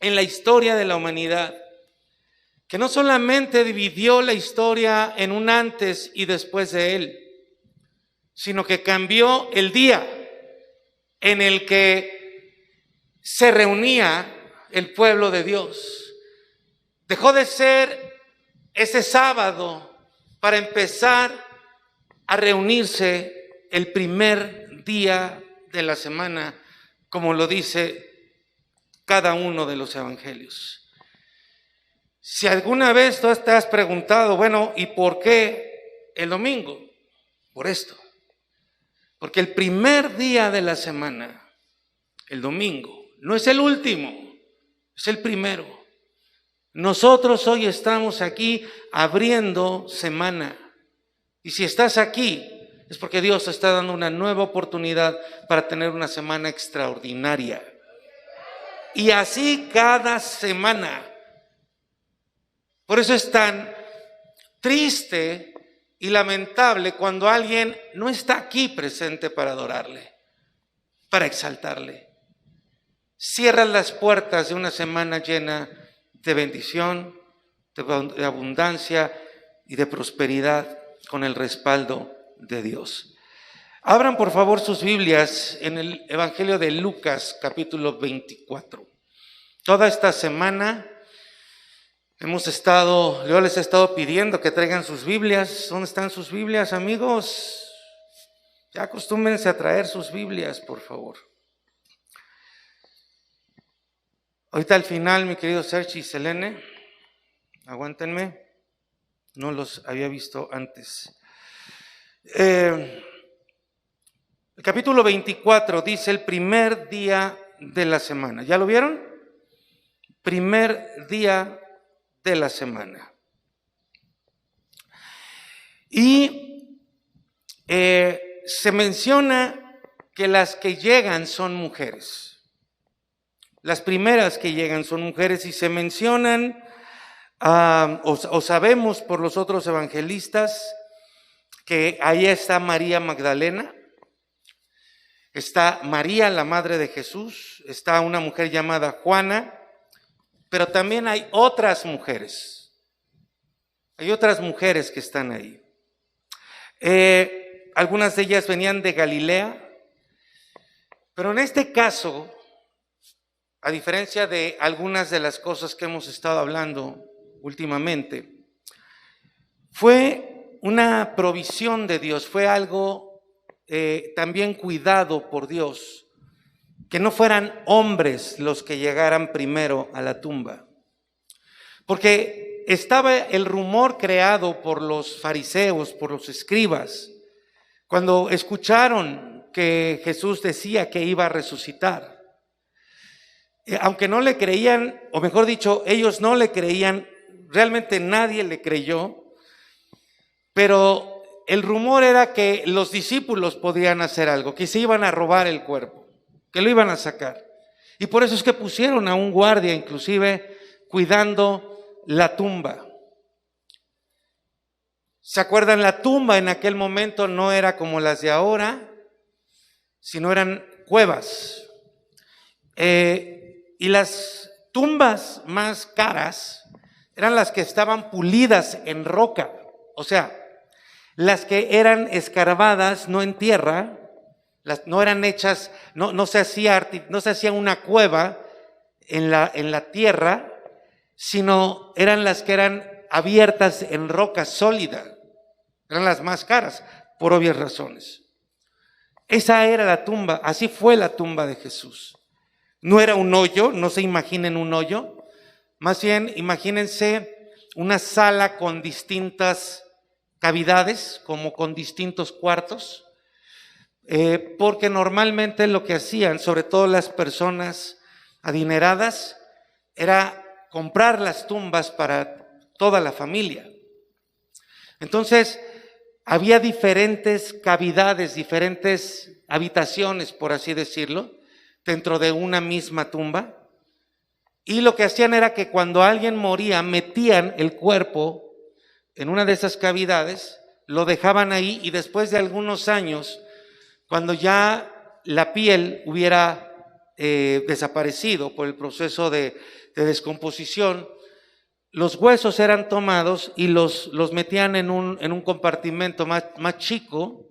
en la historia de la humanidad, que no solamente dividió la historia en un antes y después de él, sino que cambió el día en el que se reunía el pueblo de Dios. Dejó de ser ese sábado para empezar a reunirse el primer día de la semana, como lo dice cada uno de los evangelios. Si alguna vez tú te has preguntado, bueno, ¿y por qué el domingo? Por esto. Porque el primer día de la semana, el domingo, no es el último, es el primero. Nosotros hoy estamos aquí abriendo semana. Y si estás aquí, es porque Dios te está dando una nueva oportunidad para tener una semana extraordinaria. Y así cada semana. Por eso es tan triste y lamentable cuando alguien no está aquí presente para adorarle, para exaltarle. Cierras las puertas de una semana llena de bendición, de abundancia y de prosperidad con el respaldo de Dios. Abran por favor sus Biblias en el Evangelio de Lucas, capítulo 24. Toda esta semana yo les he estado pidiendo que traigan sus Biblias. ¿Dónde están sus Biblias, amigos? Ya acostúmbrense a traer sus Biblias, por favor. Ahorita al final, mi querido Sergio y Selene, aguántenme, no los había visto antes. El capítulo 24 dice el primer día de la semana. ¿Ya lo vieron? Primer día de la semana. Y se menciona que las que llegan son mujeres. Las primeras que llegan son mujeres y se mencionan, o sabemos por los otros evangelistas, que ahí está María Magdalena, está María, la madre de Jesús, está una mujer llamada Juana, pero también hay otras mujeres. Hay otras mujeres que están ahí. Algunas de ellas venían de Galilea, pero en este caso, a diferencia de algunas de las cosas que hemos estado hablando últimamente, fue una provisión de Dios, fue algo también cuidado por Dios, que no fueran hombres los que llegaran primero a la tumba. Porque estaba el rumor creado por los fariseos, por los escribas, cuando escucharon que Jesús decía que iba a resucitar. Aunque no le creían, o mejor dicho, ellos no le creían, realmente nadie le creyó, pero el rumor era que los discípulos podían hacer algo, que se iban a robar el cuerpo, que lo iban a sacar. Y por eso es que pusieron a un guardia inclusive cuidando la tumba. ¿Se acuerdan? La tumba en aquel momento no era como las de ahora, sino eran cuevas. Y las tumbas más caras eran las que estaban pulidas en roca, o sea, las que eran escarbadas, no en tierra, no eran hechas, no se hacía una cueva en la tierra, sino eran las que eran abiertas en roca sólida, eran las más caras, por obvias razones. Esa era la tumba, así fue la tumba de Jesús. No era un hoyo, no se imaginen un hoyo, más bien imagínense una sala con distintas cavidades, como con distintos cuartos, porque normalmente lo que hacían, sobre todo las personas adineradas, era comprar las tumbas para toda la familia. Entonces, había diferentes cavidades, diferentes habitaciones, por así decirlo, dentro de una misma tumba. Y lo que hacían era que cuando alguien moría, metían el cuerpo en una de esas cavidades, lo dejaban ahí y después de algunos años, cuando ya la piel hubiera desaparecido por el proceso de descomposición, los huesos eran tomados y los metían en un compartimento más chico,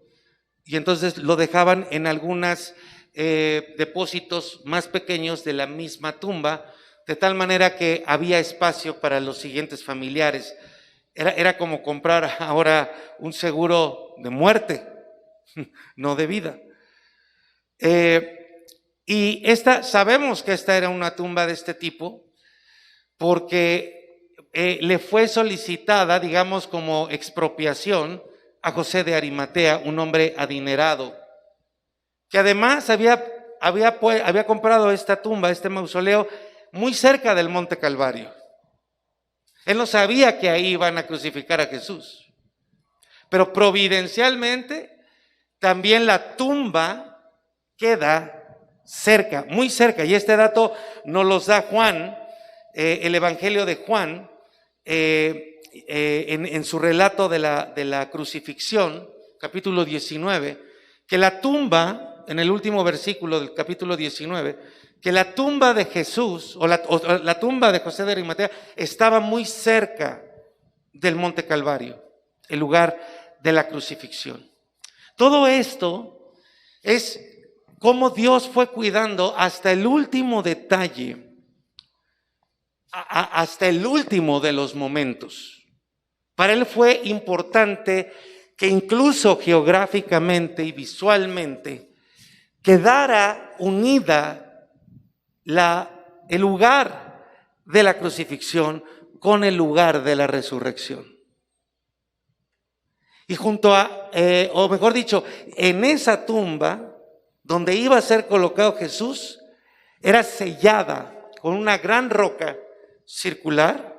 y entonces lo dejaban en algunos depósitos más pequeños de la misma tumba, de tal manera que había espacio para los siguientes familiares. Era como comprar ahora un seguro de muerte, no de vida. Y sabemos que esta era una tumba de este tipo porque le fue solicitada, digamos, como expropiación a José de Arimatea, un hombre adinerado, que además había comprado esta tumba, este mausoleo, muy cerca del Monte Calvario. Él no sabía que ahí iban a crucificar a Jesús, pero providencialmente también la tumba queda cerca, muy cerca, y este dato nos los da Juan, el Evangelio de Juan, en su relato de la crucifixión, capítulo 19, que la tumba, en el último versículo del capítulo 19, que la tumba de Jesús, o la tumba de José de Arimatea, estaba muy cerca del Monte Calvario, el lugar de la crucifixión. Todo esto es cómo Dios fue cuidando hasta el último detalle, hasta el último de los momentos. Para Él fue importante que incluso geográficamente y visualmente quedara unida el lugar de la crucifixión con el lugar de la resurrección. Y junto o mejor dicho, en esa tumba donde iba a ser colocado Jesús, era sellada con una gran roca circular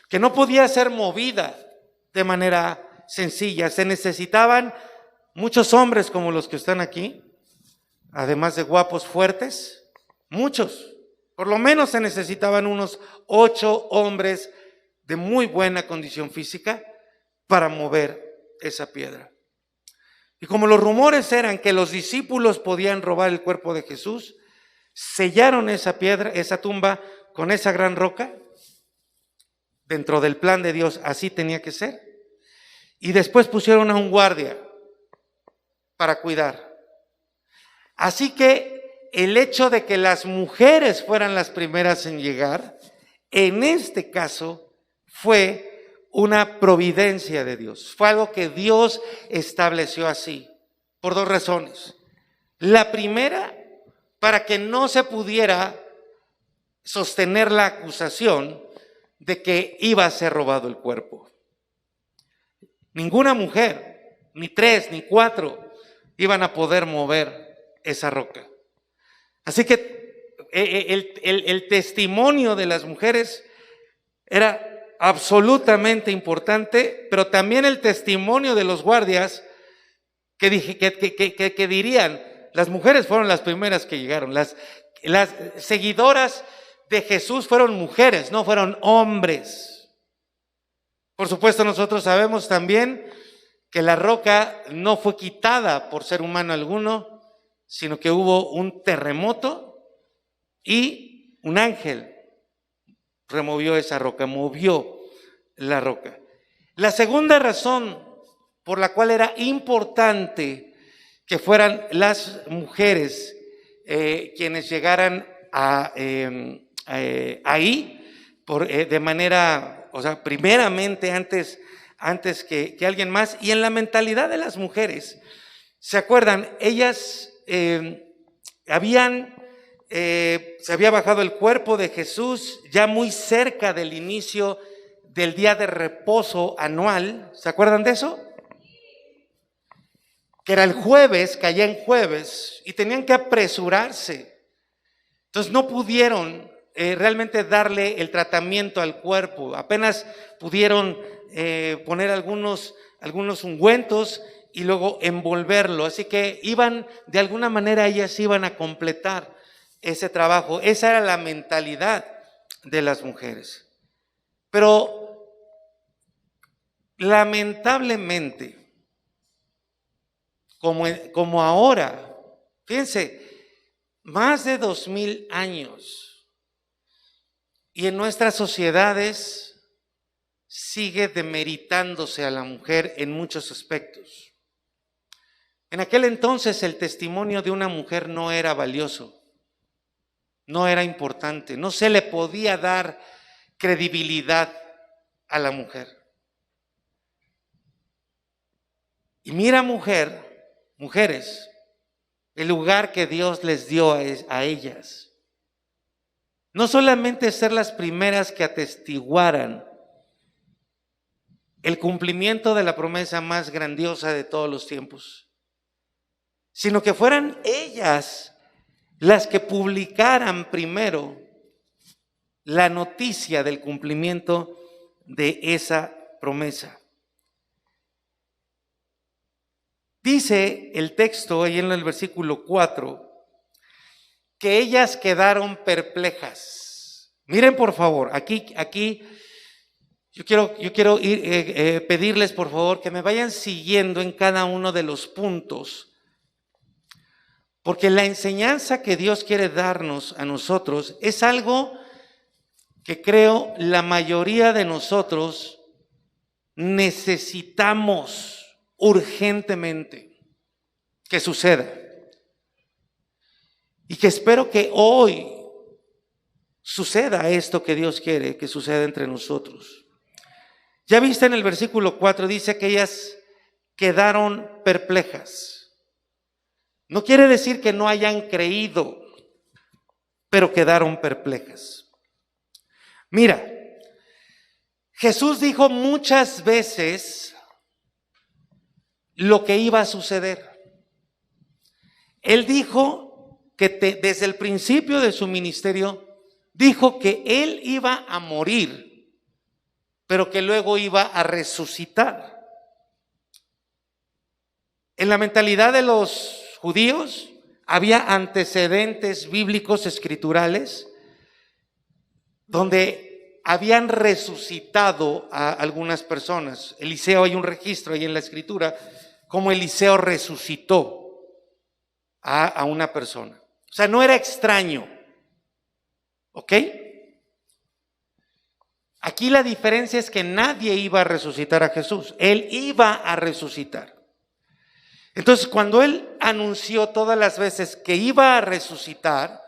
que no podía ser movida de manera sencilla. Se necesitaban muchos hombres como los que están aquí, además de guapos, fuertes, muchos. Por lo menos se necesitaban unos 8 hombres de muy buena condición física para mover esa piedra. Y como los rumores eran que los discípulos podían robar el cuerpo de Jesús, sellaron esa piedra, esa tumba, con esa gran roca. Dentro del plan de Dios así tenía que ser. Y después pusieron a un guardia para cuidar. Así que el hecho de que las mujeres fueran las primeras en llegar, en este caso fue una providencia de Dios. Fue algo que Dios estableció así, por 2 razones. La primera, para que no se pudiera sostener la acusación de que iba a ser robado el cuerpo. Ninguna mujer, ni 3, ni 4, iban a poder mover esa roca. Así que el testimonio de las mujeres era absolutamente importante, pero también el testimonio de los guardias que dirían, las mujeres fueron las primeras que llegaron, las seguidoras de Jesús fueron mujeres, no fueron hombres. Por supuesto, nosotros sabemos también que la roca no fue quitada por ser humano alguno, sino que hubo un terremoto y un ángel removió esa roca, movió la roca. La segunda razón por la cual era importante que fueran las mujeres quienes llegaran ahí de manera, o sea, primeramente antes que alguien más, y en la mentalidad de las mujeres, ¿se acuerdan? Ellas se había bajado el cuerpo de Jesús ya muy cerca del inicio del día de reposo anual. ¿Se acuerdan de eso? Que era el jueves, caía en jueves, y tenían que apresurarse. Entonces no pudieron realmente darle el tratamiento al cuerpo. Apenas pudieron poner algunos ungüentos y luego envolverlo. Así que de alguna manera ellas iban a completar ese trabajo. Esa era la mentalidad de las mujeres. Pero lamentablemente, como ahora, fíjense, más de 2000 años. Y en nuestras sociedades sigue demeritándose a la mujer en muchos aspectos. En aquel entonces el testimonio de una mujer no era valioso, no era importante, no se le podía dar credibilidad a la mujer. Y mira, mujeres, el lugar que Dios les dio a ellas. No solamente ser las primeras que atestiguaran el cumplimiento de la promesa más grandiosa de todos los tiempos, sino que fueran ellas las que publicaran primero la noticia del cumplimiento de esa promesa. Dice el texto ahí en el versículo 4 que ellas quedaron perplejas. Miren por favor, aquí yo quiero pedirles por favor que me vayan siguiendo en cada uno de los puntos, porque la enseñanza que Dios quiere darnos a nosotros es algo que creo la mayoría de nosotros necesitamos urgentemente que suceda. Y que espero que hoy suceda esto que Dios quiere que suceda entre nosotros. Ya viste en el versículo 4, dice que ellas quedaron perplejas. No quiere decir que no hayan creído, pero quedaron perplejas. Mira, Jesús dijo muchas veces lo que iba a suceder. Él dijo que desde el principio de su ministerio, dijo que Él iba a morir, pero que luego iba a resucitar. En la mentalidad de los judíos había antecedentes bíblicos escriturales donde habían resucitado a algunas personas. Eliseo, hay un registro ahí en la escritura, como Eliseo resucitó a una persona. O sea, no era extraño. ¿Ok? Aquí la diferencia es que nadie iba a resucitar a Jesús. Él iba a resucitar. Entonces, cuando Él anunció todas las veces que iba a resucitar,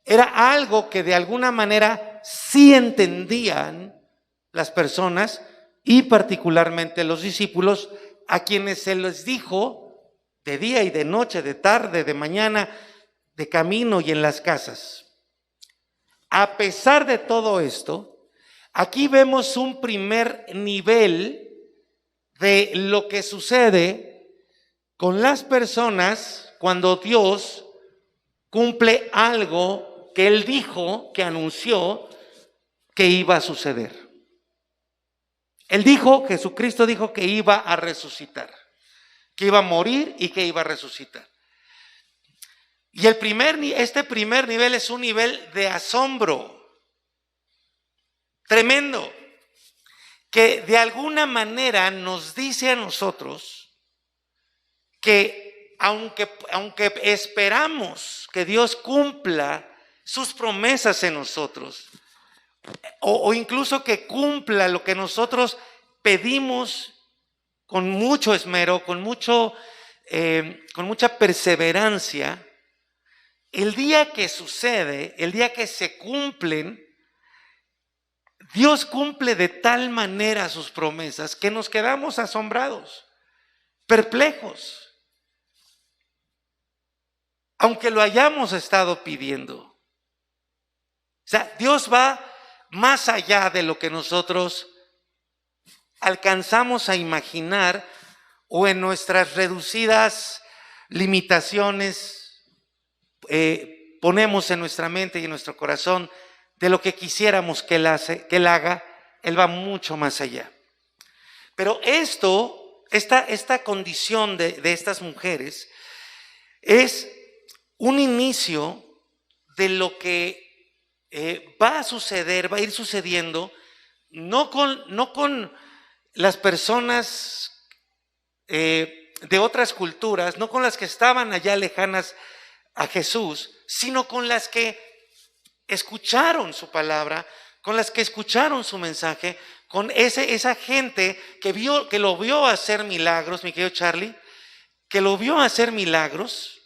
era algo que de alguna manera sí entendían las personas y particularmente los discípulos, a quienes se les dijo de día y de noche, de tarde, de mañana, de camino y en las casas. A pesar de todo esto, aquí vemos un primer nivel de lo que sucede con las personas cuando Dios cumple algo que Él dijo, que anunció que iba a suceder. Él dijo, Jesucristo dijo que iba a resucitar, que iba a morir y que iba a resucitar. Y este primer nivel es un nivel de asombro tremendo, que de alguna manera nos dice a nosotros que aunque esperamos que Dios cumpla sus promesas en nosotros, o incluso que cumpla lo que nosotros pedimos con mucho esmero, con mucha perseverancia, el día que sucede, el día que se cumplen, Dios cumple de tal manera sus promesas que nos quedamos asombrados, perplejos, aunque lo hayamos estado pidiendo. O sea, Dios va más allá de lo que nosotros alcanzamos a imaginar o en nuestras reducidas limitaciones ponemos en nuestra mente y en nuestro corazón de lo que quisiéramos que Él haga. Él va mucho más allá. Pero esta condición de estas mujeres es un inicio de lo que va a suceder, va a ir sucediendo, no con las personas de otras culturas, no con las que estaban allá lejanas a Jesús, sino con las que escucharon su palabra, con las que escucharon su mensaje, con esa gente que lo vio hacer milagros, mi querido Charlie, que lo vio hacer milagros,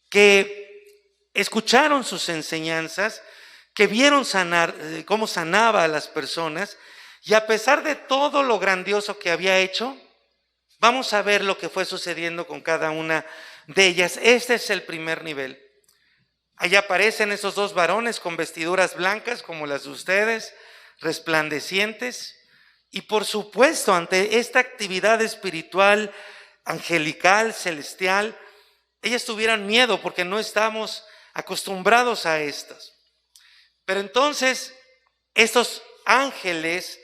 que escucharon sus enseñanzas, que vieron cómo sanaba a las personas, y a pesar de todo lo grandioso que había hecho, vamos a ver lo que fue sucediendo con cada una de ellas. Este es el primer nivel. Ahí aparecen esos dos varones con vestiduras blancas como las de ustedes, resplandecientes, y por supuesto ante esta actividad espiritual, angelical, celestial, ellas tuvieran miedo porque no estamos acostumbrados a estas. Pero entonces estos ángeles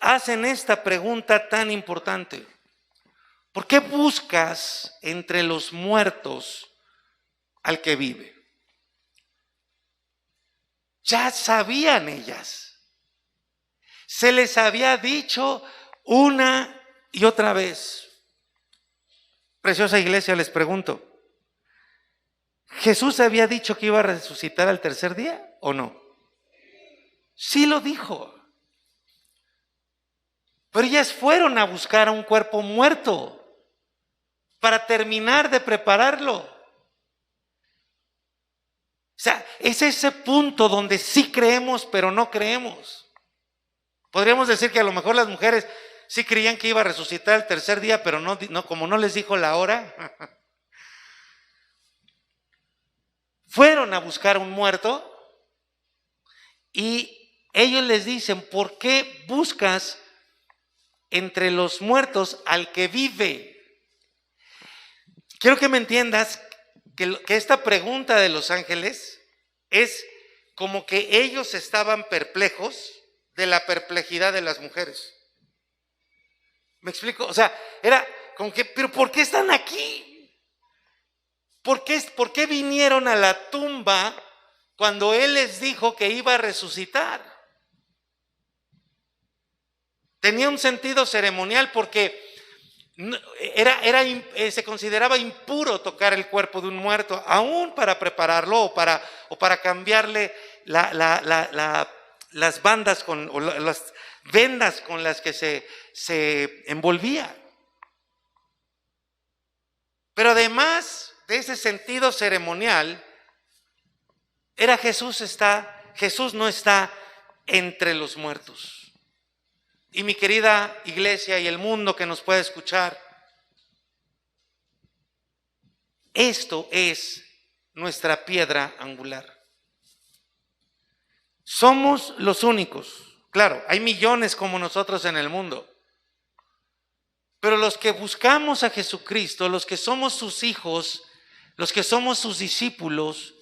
hacen esta pregunta tan importante: ¿por qué buscas entre los muertos al que vive? Ya sabían ellas, se les había dicho una y otra vez. Preciosa iglesia, les pregunto, ¿Jesús había dicho que iba a resucitar al tercer día o no? Sí lo dijo. Pero ellas fueron a buscar a un cuerpo muerto para terminar de prepararlo. O sea, es ese punto donde sí creemos, pero no creemos. Podríamos decir que a lo mejor las mujeres sí creían que iba a resucitar el tercer día, pero no, como no les dijo la hora. Fueron a buscar a un muerto y ellos les dicen: ¿por qué buscas entre los muertos al que vive? Quiero que me entiendas que esta pregunta de los ángeles es como que ellos estaban perplejos de la perplejidad de las mujeres. ¿Me explico? O sea, era como que, ¿pero por qué están aquí? ¿Por qué vinieron a la tumba cuando Él les dijo que iba a resucitar? Tenía un sentido ceremonial porque se consideraba impuro tocar el cuerpo de un muerto, aún para prepararlo o para cambiarle las bandas o las vendas con las que se envolvía. Pero además de ese sentido ceremonial, Jesús no está entre los muertos. Y mi querida iglesia y el mundo que nos puede escuchar, esto es nuestra piedra angular. Somos los únicos. Claro, hay millones como nosotros en el mundo. Pero los que buscamos a Jesucristo, los que somos sus hijos, los que somos sus discípulos,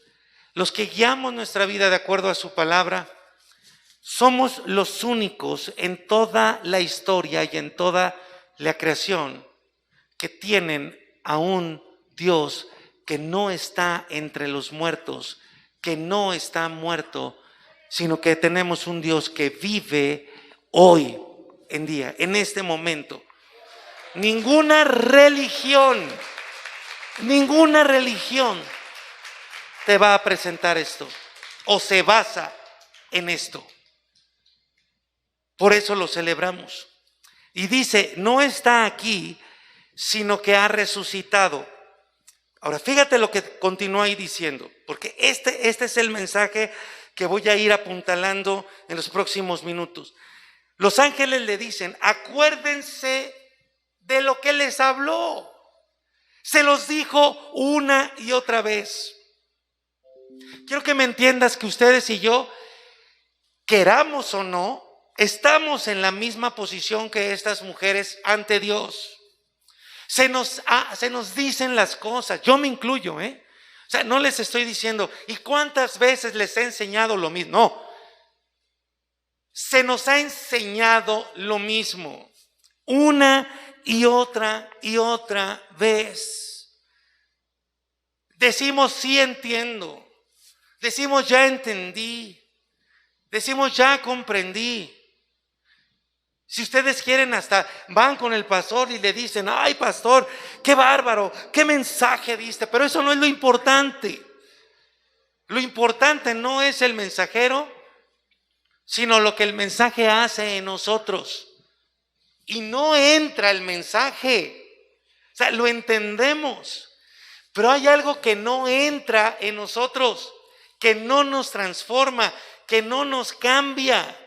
los que guiamos nuestra vida de acuerdo a su palabra, somos los únicos en toda la historia y en toda la creación que tienen a un Dios que no está entre los muertos, que no está muerto, sino que tenemos un Dios que vive hoy en día, en este momento. Ninguna religión te va a presentar esto o se basa en esto. Por eso lo celebramos. Y dice, no está aquí, sino que ha resucitado. Ahora, fíjate lo que continúa ahí diciendo, porque este es el mensaje que voy a ir apuntalando en los próximos minutos. Los ángeles le dicen, acuérdense de lo que les habló. Se los dijo una y otra vez. Quiero que me entiendas que ustedes y yo, queramos o no, estamos en la misma posición que estas mujeres ante Dios. Se nos dicen las cosas, yo me incluyo, O sea, no les estoy diciendo, ¿y cuántas veces les he enseñado lo mismo? No, se nos ha enseñado lo mismo, una y otra vez. Decimos, sí entiendo, decimos, ya entendí, decimos, ya comprendí. Si ustedes quieren, hasta van con el pastor y le dicen: ay, pastor, qué bárbaro, qué mensaje diste. Pero eso no es lo importante. Lo importante no es el mensajero, sino lo que el mensaje hace en nosotros. Y no entra el mensaje. O sea, lo entendemos, pero hay algo que no entra en nosotros, que no nos transforma, que no nos cambia.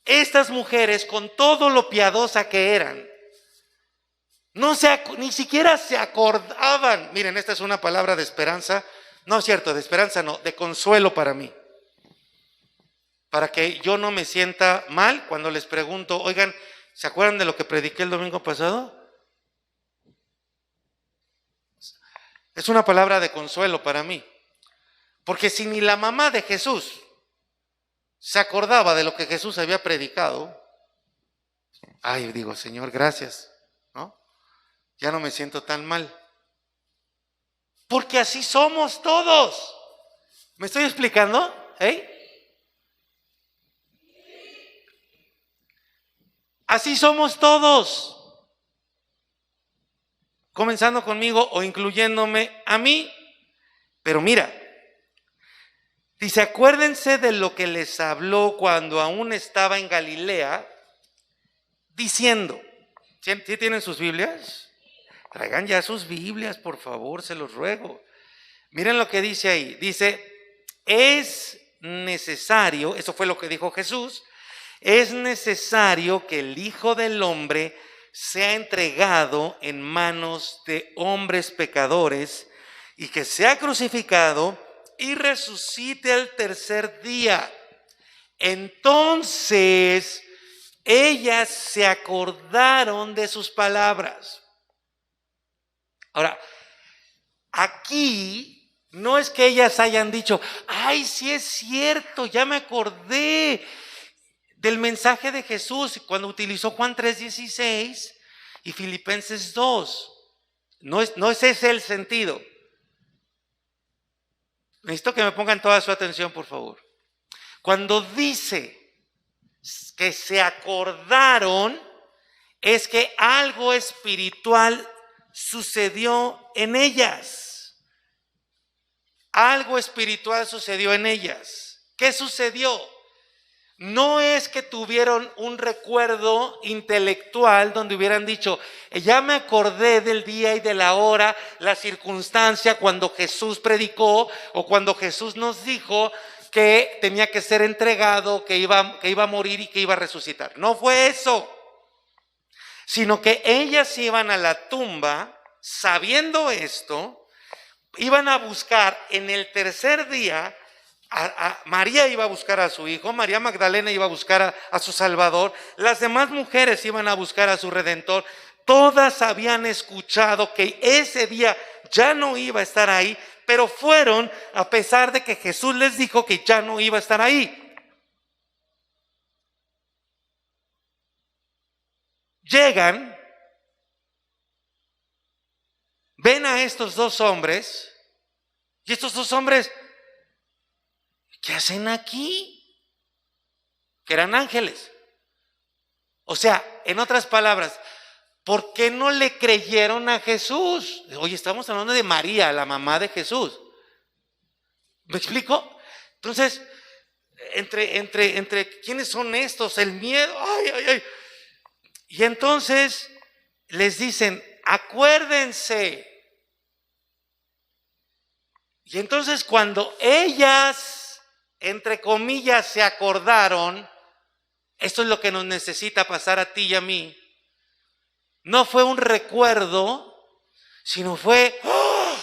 Estas mujeres, con todo lo piadosa que eran, ni siquiera se acordaban. Miren, esta es una palabra de esperanza. No es cierto, de esperanza no, de consuelo para mí. Para que yo no me sienta mal cuando les pregunto: oigan, ¿se acuerdan de lo que prediqué el domingo pasado? Es una palabra de consuelo para mí. Porque si ni la mamá de Jesús se acordaba de lo que Jesús había predicado, ay, digo: Señor, gracias, ¿no? Ya no me siento tan mal. Porque así somos todos. ¿Me estoy explicando? Así somos todos. Comenzando conmigo o incluyéndome a mí. Pero mira, dice: acuérdense de lo que les habló cuando aún estaba en Galilea, diciendo. ¿Sí tienen sus Biblias? Traigan ya sus Biblias, por favor, se los ruego. Miren lo que dice ahí. Dice: es necesario, eso fue lo que dijo Jesús, es necesario que el Hijo del Hombre sea entregado en manos de hombres pecadores y que sea crucificado y resucite al tercer día. Entonces ellas se acordaron de sus palabras. Ahora, aquí no es que ellas hayan dicho: ay, sí es cierto, ya me acordé del mensaje de Jesús cuando utilizó Juan 3:16 y Filipenses 2. No es ese el sentido. Necesito que me pongan toda su atención, por favor. Cuando dice que se acordaron, es que algo espiritual sucedió en ellas. Algo espiritual sucedió en ellas. ¿Qué sucedió? No es que tuvieron un recuerdo intelectual donde hubieran dicho: ya me acordé del día y de la hora, la circunstancia cuando Jesús predicó o cuando Jesús nos dijo que tenía que ser entregado, que iba a morir y que iba a resucitar. No fue eso, sino que ellas iban a la tumba sabiendo esto, iban a buscar en el tercer día. María iba a buscar a su hijo, María Magdalena iba a buscar a su Salvador, las demás mujeres iban a buscar a su Redentor. Todas habían escuchado que ese día ya no iba a estar ahí, pero fueron a pesar de que Jesús les dijo que ya no iba a estar ahí. Llegan, ven a estos dos hombres, y estos dos hombres, ¿qué hacen aquí? Que eran ángeles. O sea, en otras palabras, ¿por qué no le creyeron a Jesús? Oye, estamos hablando de María, la mamá de Jesús. ¿Me explico? Entonces, entre ¿quiénes son estos? El miedo, ay. Y entonces les dicen: acuérdense. Y entonces cuando ellas, entre comillas, se acordaron, esto es lo que nos necesita pasar a ti y a mí. No fue un recuerdo, sino fue: ¡oh!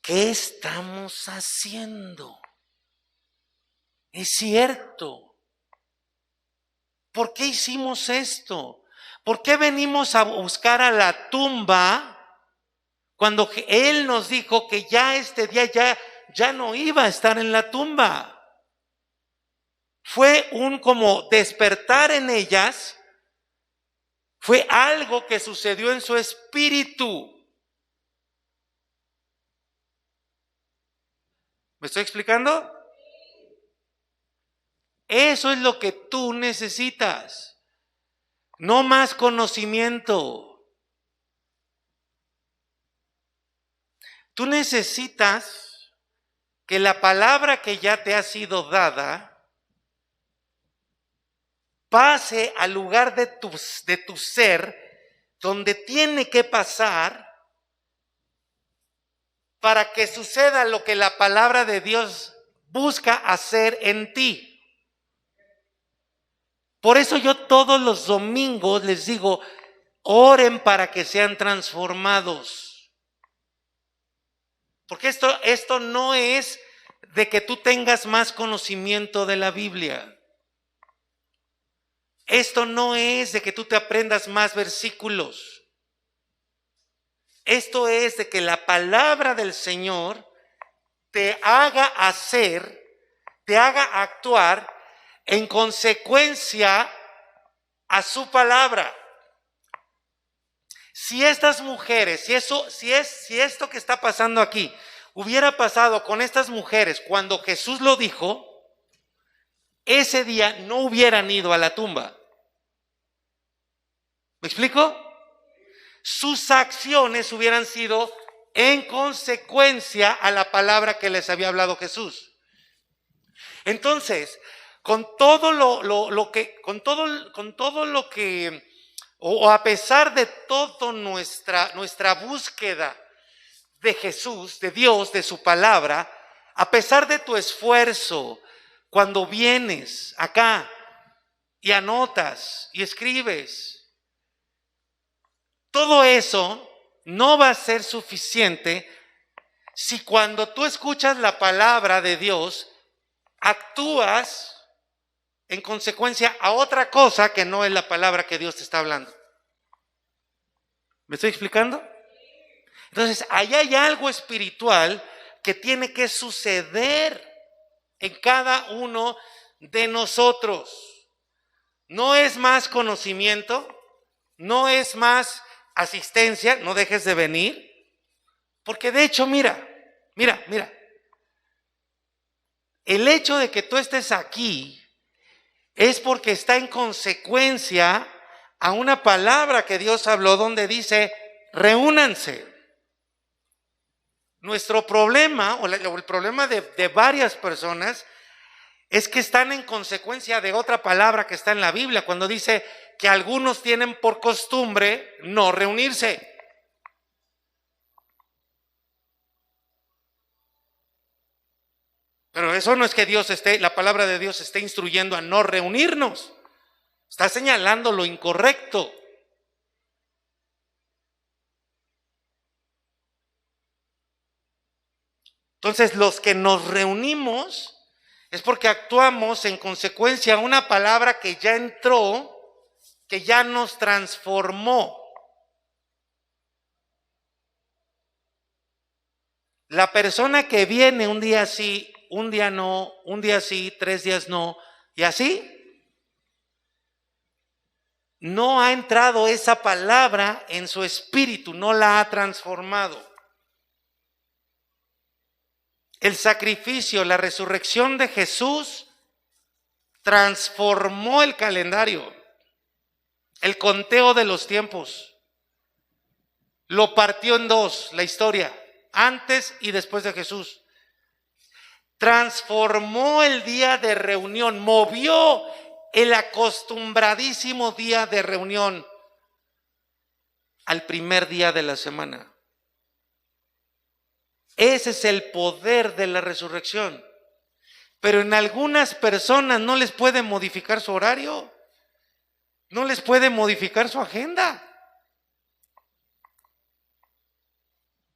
¿Qué estamos haciendo? Es cierto. ¿Por qué hicimos esto? ¿Por qué venimos a buscar a la tumba cuando Él nos dijo que ya este día ya no iba a estar en la tumba? Fue un como despertar en ellas, fue algo que sucedió en su espíritu. ¿Me estoy explicando? Eso es lo que tú necesitas. no más conocimiento. Tú necesitas que la palabra que ya te ha sido dada pase al lugar de tu ser, donde tiene que pasar para que suceda lo que la palabra de Dios busca hacer en ti. Por eso yo todos los domingos les digo, oren para que sean transformados. Porque esto no es de que tú tengas más conocimiento de la Biblia. Esto no es de que tú te aprendas más versículos. Esto es de que la palabra del Señor te haga hacer, te haga actuar en consecuencia a su palabra. Si estas mujeres, si esto que está pasando aquí hubiera pasado con estas mujeres cuando Jesús lo dijo, ese día no hubieran ido a la tumba. ¿Me explico? Sus acciones hubieran sido en consecuencia a la palabra que les había hablado Jesús. Entonces, con todo lo que, o a pesar de toda nuestra búsqueda de Jesús, de Dios, de su palabra, a pesar de tu esfuerzo, cuando vienes acá y anotas y escribes, todo eso no va a ser suficiente si cuando tú escuchas la palabra de Dios, actúas en consecuencia a otra cosa que no es la palabra que Dios te está hablando. ¿Me estoy explicando? Entonces, ahí hay algo espiritual que tiene que suceder en cada uno de nosotros. No es más conocimiento, no es más asistencia, no dejes de venir, porque de hecho, mira, el hecho de que tú estés aquí es porque está en consecuencia a una palabra que Dios habló donde dice, reúnanse. Nuestro problema, o el problema de varias personas, es que están en consecuencia de otra palabra que está en la Biblia, cuando dice que algunos tienen por costumbre no reunirse. Pero eso no es que la palabra de Dios esté instruyendo a no reunirnos. Está señalando lo incorrecto. Entonces, los que nos reunimos es porque actuamos en consecuencia a una palabra que ya entró, que ya nos transformó. La persona que viene un día sí, un día no, un día sí, 3 días no, y así, no ha entrado esa palabra en su espíritu, no la ha transformado. El sacrificio, la resurrección de Jesús transformó el calendario, el conteo de los tiempos. Lo partió en dos, la historia, antes y después de Jesús. Transformó el día de reunión, movió el acostumbradísimo día de reunión al primer día de la semana. Ese es el poder de la resurrección. Pero en algunas personas no les puede modificar su horario, no les puede modificar su agenda.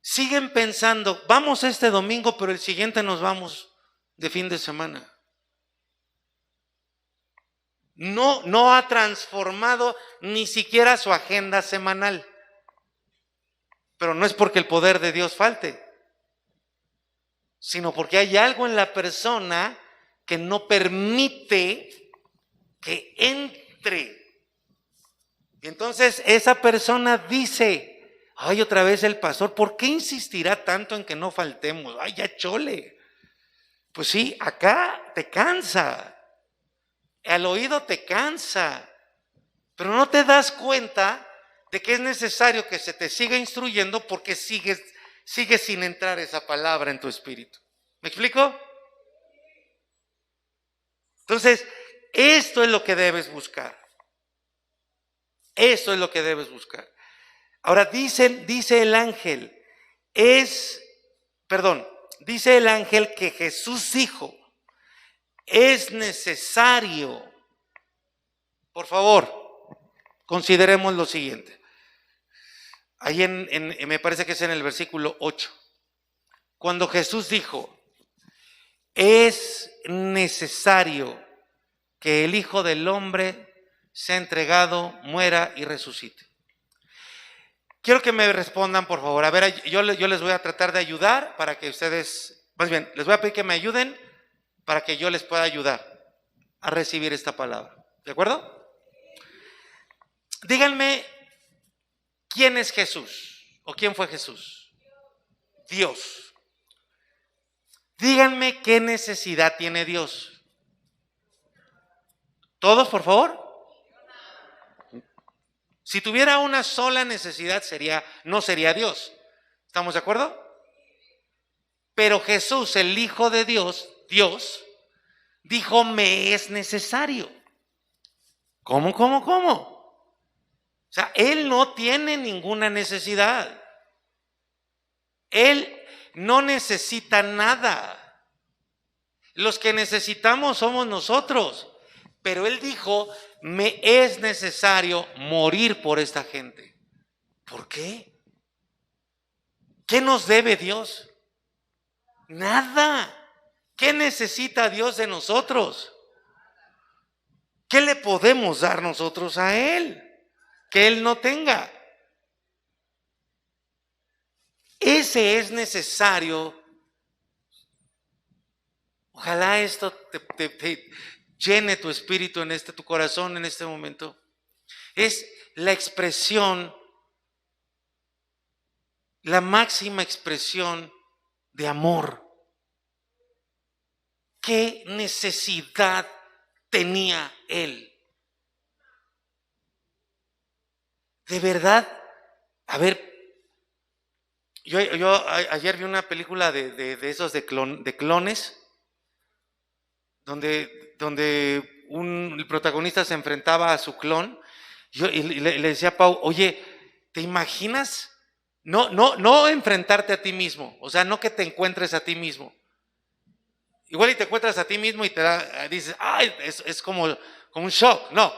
Siguen pensando, vamos este domingo, pero el siguiente nos vamos de fin de semana. No ha transformado ni siquiera su agenda semanal. Pero no es porque el poder de Dios falte, sino porque hay algo en la persona que no permite que entre. Y entonces esa persona dice, ay, otra vez el pastor, ¿por qué insistirá tanto en que no faltemos? Ay, ya chole. Pues sí, acá te cansa, al oído te cansa, Pero no te das cuenta de que es necesario que se te siga instruyendo porque sigues sin entrar esa palabra en tu espíritu. ¿Me explico? Entonces, esto es lo que debes buscar. Esto es lo que debes buscar. Ahora dice el ángel, dice el ángel que Jesús dijo, es necesario. Por favor, consideremos lo siguiente. Ahí me parece que es en el versículo 8. Cuando Jesús dijo, es necesario que el Hijo del Hombre sea entregado, muera y resucite. Quiero que me respondan, por favor. A ver, yo les voy a tratar de ayudar para que ustedes, más bien, les voy a pedir que me ayuden para que yo les pueda ayudar a recibir esta palabra. ¿De acuerdo? Díganme, ¿quién es Jesús? ¿O quién fue Jesús? Dios. Díganme qué necesidad tiene Dios. ¿Todos, por favor? Si tuviera una sola necesidad, no sería Dios. ¿Estamos de acuerdo? Pero Jesús, el Hijo de Dios, dijo, me es necesario. ¿Cómo? O sea, Él no tiene ninguna necesidad. Él no necesita nada. Los que necesitamos somos nosotros. Pero Él dijo, me es necesario morir por esta gente. ¿Por qué? ¿Qué nos debe Dios? Nada. ¿Qué necesita Dios de nosotros? ¿Qué le podemos dar nosotros a Él que Él no tenga? Ese es necesario. Ojalá esto te llene tu espíritu tu corazón en este momento. Es la expresión, la máxima expresión de amor. ¿Qué necesidad tenía Él? De verdad, a ver, yo ayer vi una película de esos de clones, donde el protagonista se enfrentaba a su clon, y le decía a Pau, oye, ¿te imaginas? No enfrentarte a ti mismo, o sea, no que te encuentres a ti mismo. Igual y te encuentras a ti mismo y dices, ay, es como un shock. No,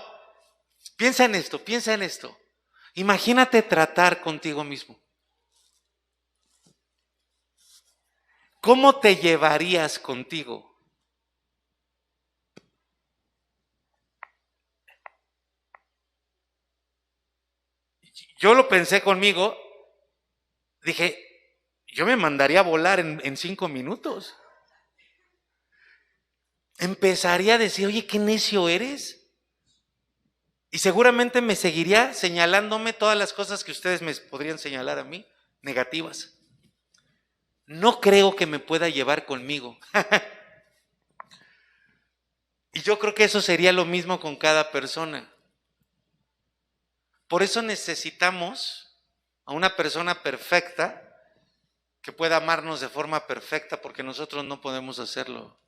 piensa en esto. Imagínate tratar contigo mismo. ¿Cómo te llevarías contigo? Yo lo pensé conmigo, dije, yo me mandaría a volar en 5 minutos. Empezaría a decir, oye, qué necio eres. Y seguramente me seguiría señalándome todas las cosas que ustedes me podrían señalar a mí, negativas. No creo que me pueda llevar conmigo. Y yo creo que eso sería lo mismo con cada persona. Por eso necesitamos a una persona perfecta que pueda amarnos de forma perfecta, porque nosotros no podemos hacerlo.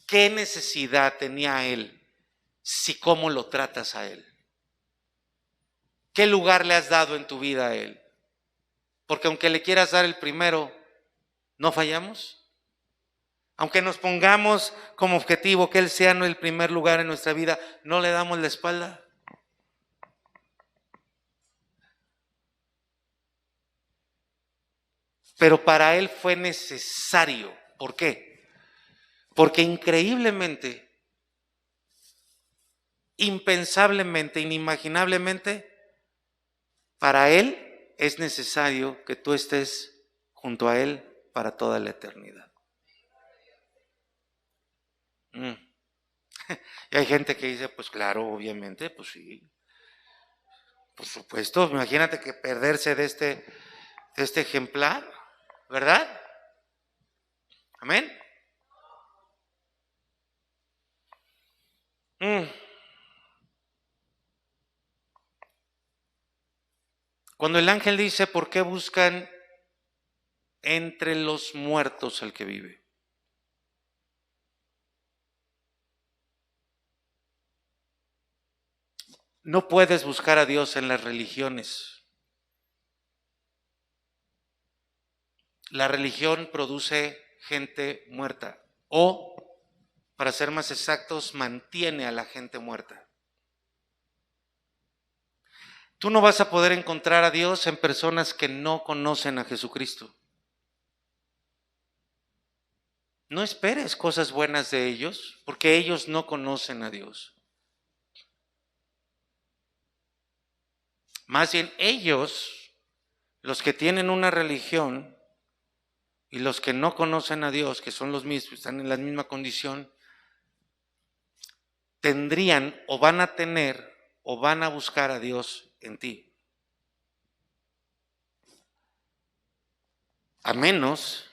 ¿Qué necesidad tenía Él si cómo lo tratas a Él? ¿Qué lugar le has dado en tu vida a Él? Porque aunque le quieras dar el primero, ¿no fallamos? Aunque nos pongamos como objetivo que Él sea el primer lugar en nuestra vida, ¿no le damos la espalda? Pero para Él fue necesario. ¿Por qué? Porque increíblemente, impensablemente, inimaginablemente, para Él es necesario que tú estés junto a Él para toda la eternidad. Y hay gente que dice, pues claro, obviamente, pues sí. Por supuesto, imagínate que perderse de este ejemplar, ¿verdad? Amén. Cuando el ángel dice, ¿por qué buscan entre los muertos al que vive? No puedes buscar a Dios en las religiones. La religión produce gente muerta o, para ser más exactos, mantiene a la gente muerta. Tú no vas a poder encontrar a Dios en personas que no conocen a Jesucristo. No esperes cosas buenas de ellos, porque ellos no conocen a Dios. Más bien ellos, los que tienen una religión y los que no conocen a Dios, que son los mismos, están en la misma condición, tendrían o van a tener o van a buscar a Dios en ti. A menos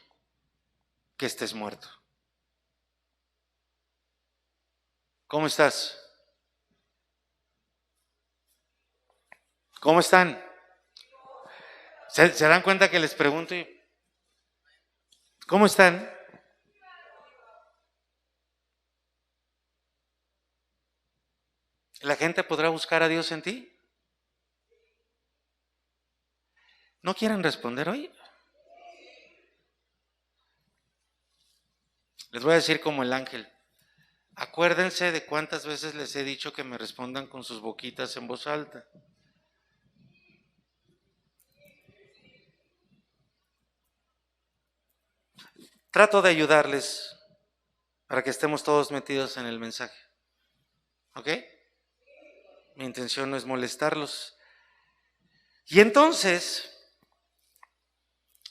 que estés muerto. ¿Cómo estás? ¿Cómo están? ¿Se dan cuenta que les pregunto? ¿Cómo están? ¿La gente podrá buscar a Dios en ti? ¿No quieren responder hoy? Les voy a decir como el ángel. Acuérdense de cuántas veces les he dicho que me respondan con sus boquitas en voz alta. Trato de ayudarles para que estemos todos metidos en el mensaje. ¿Ok? Mi intención no es molestarlos. Y entonces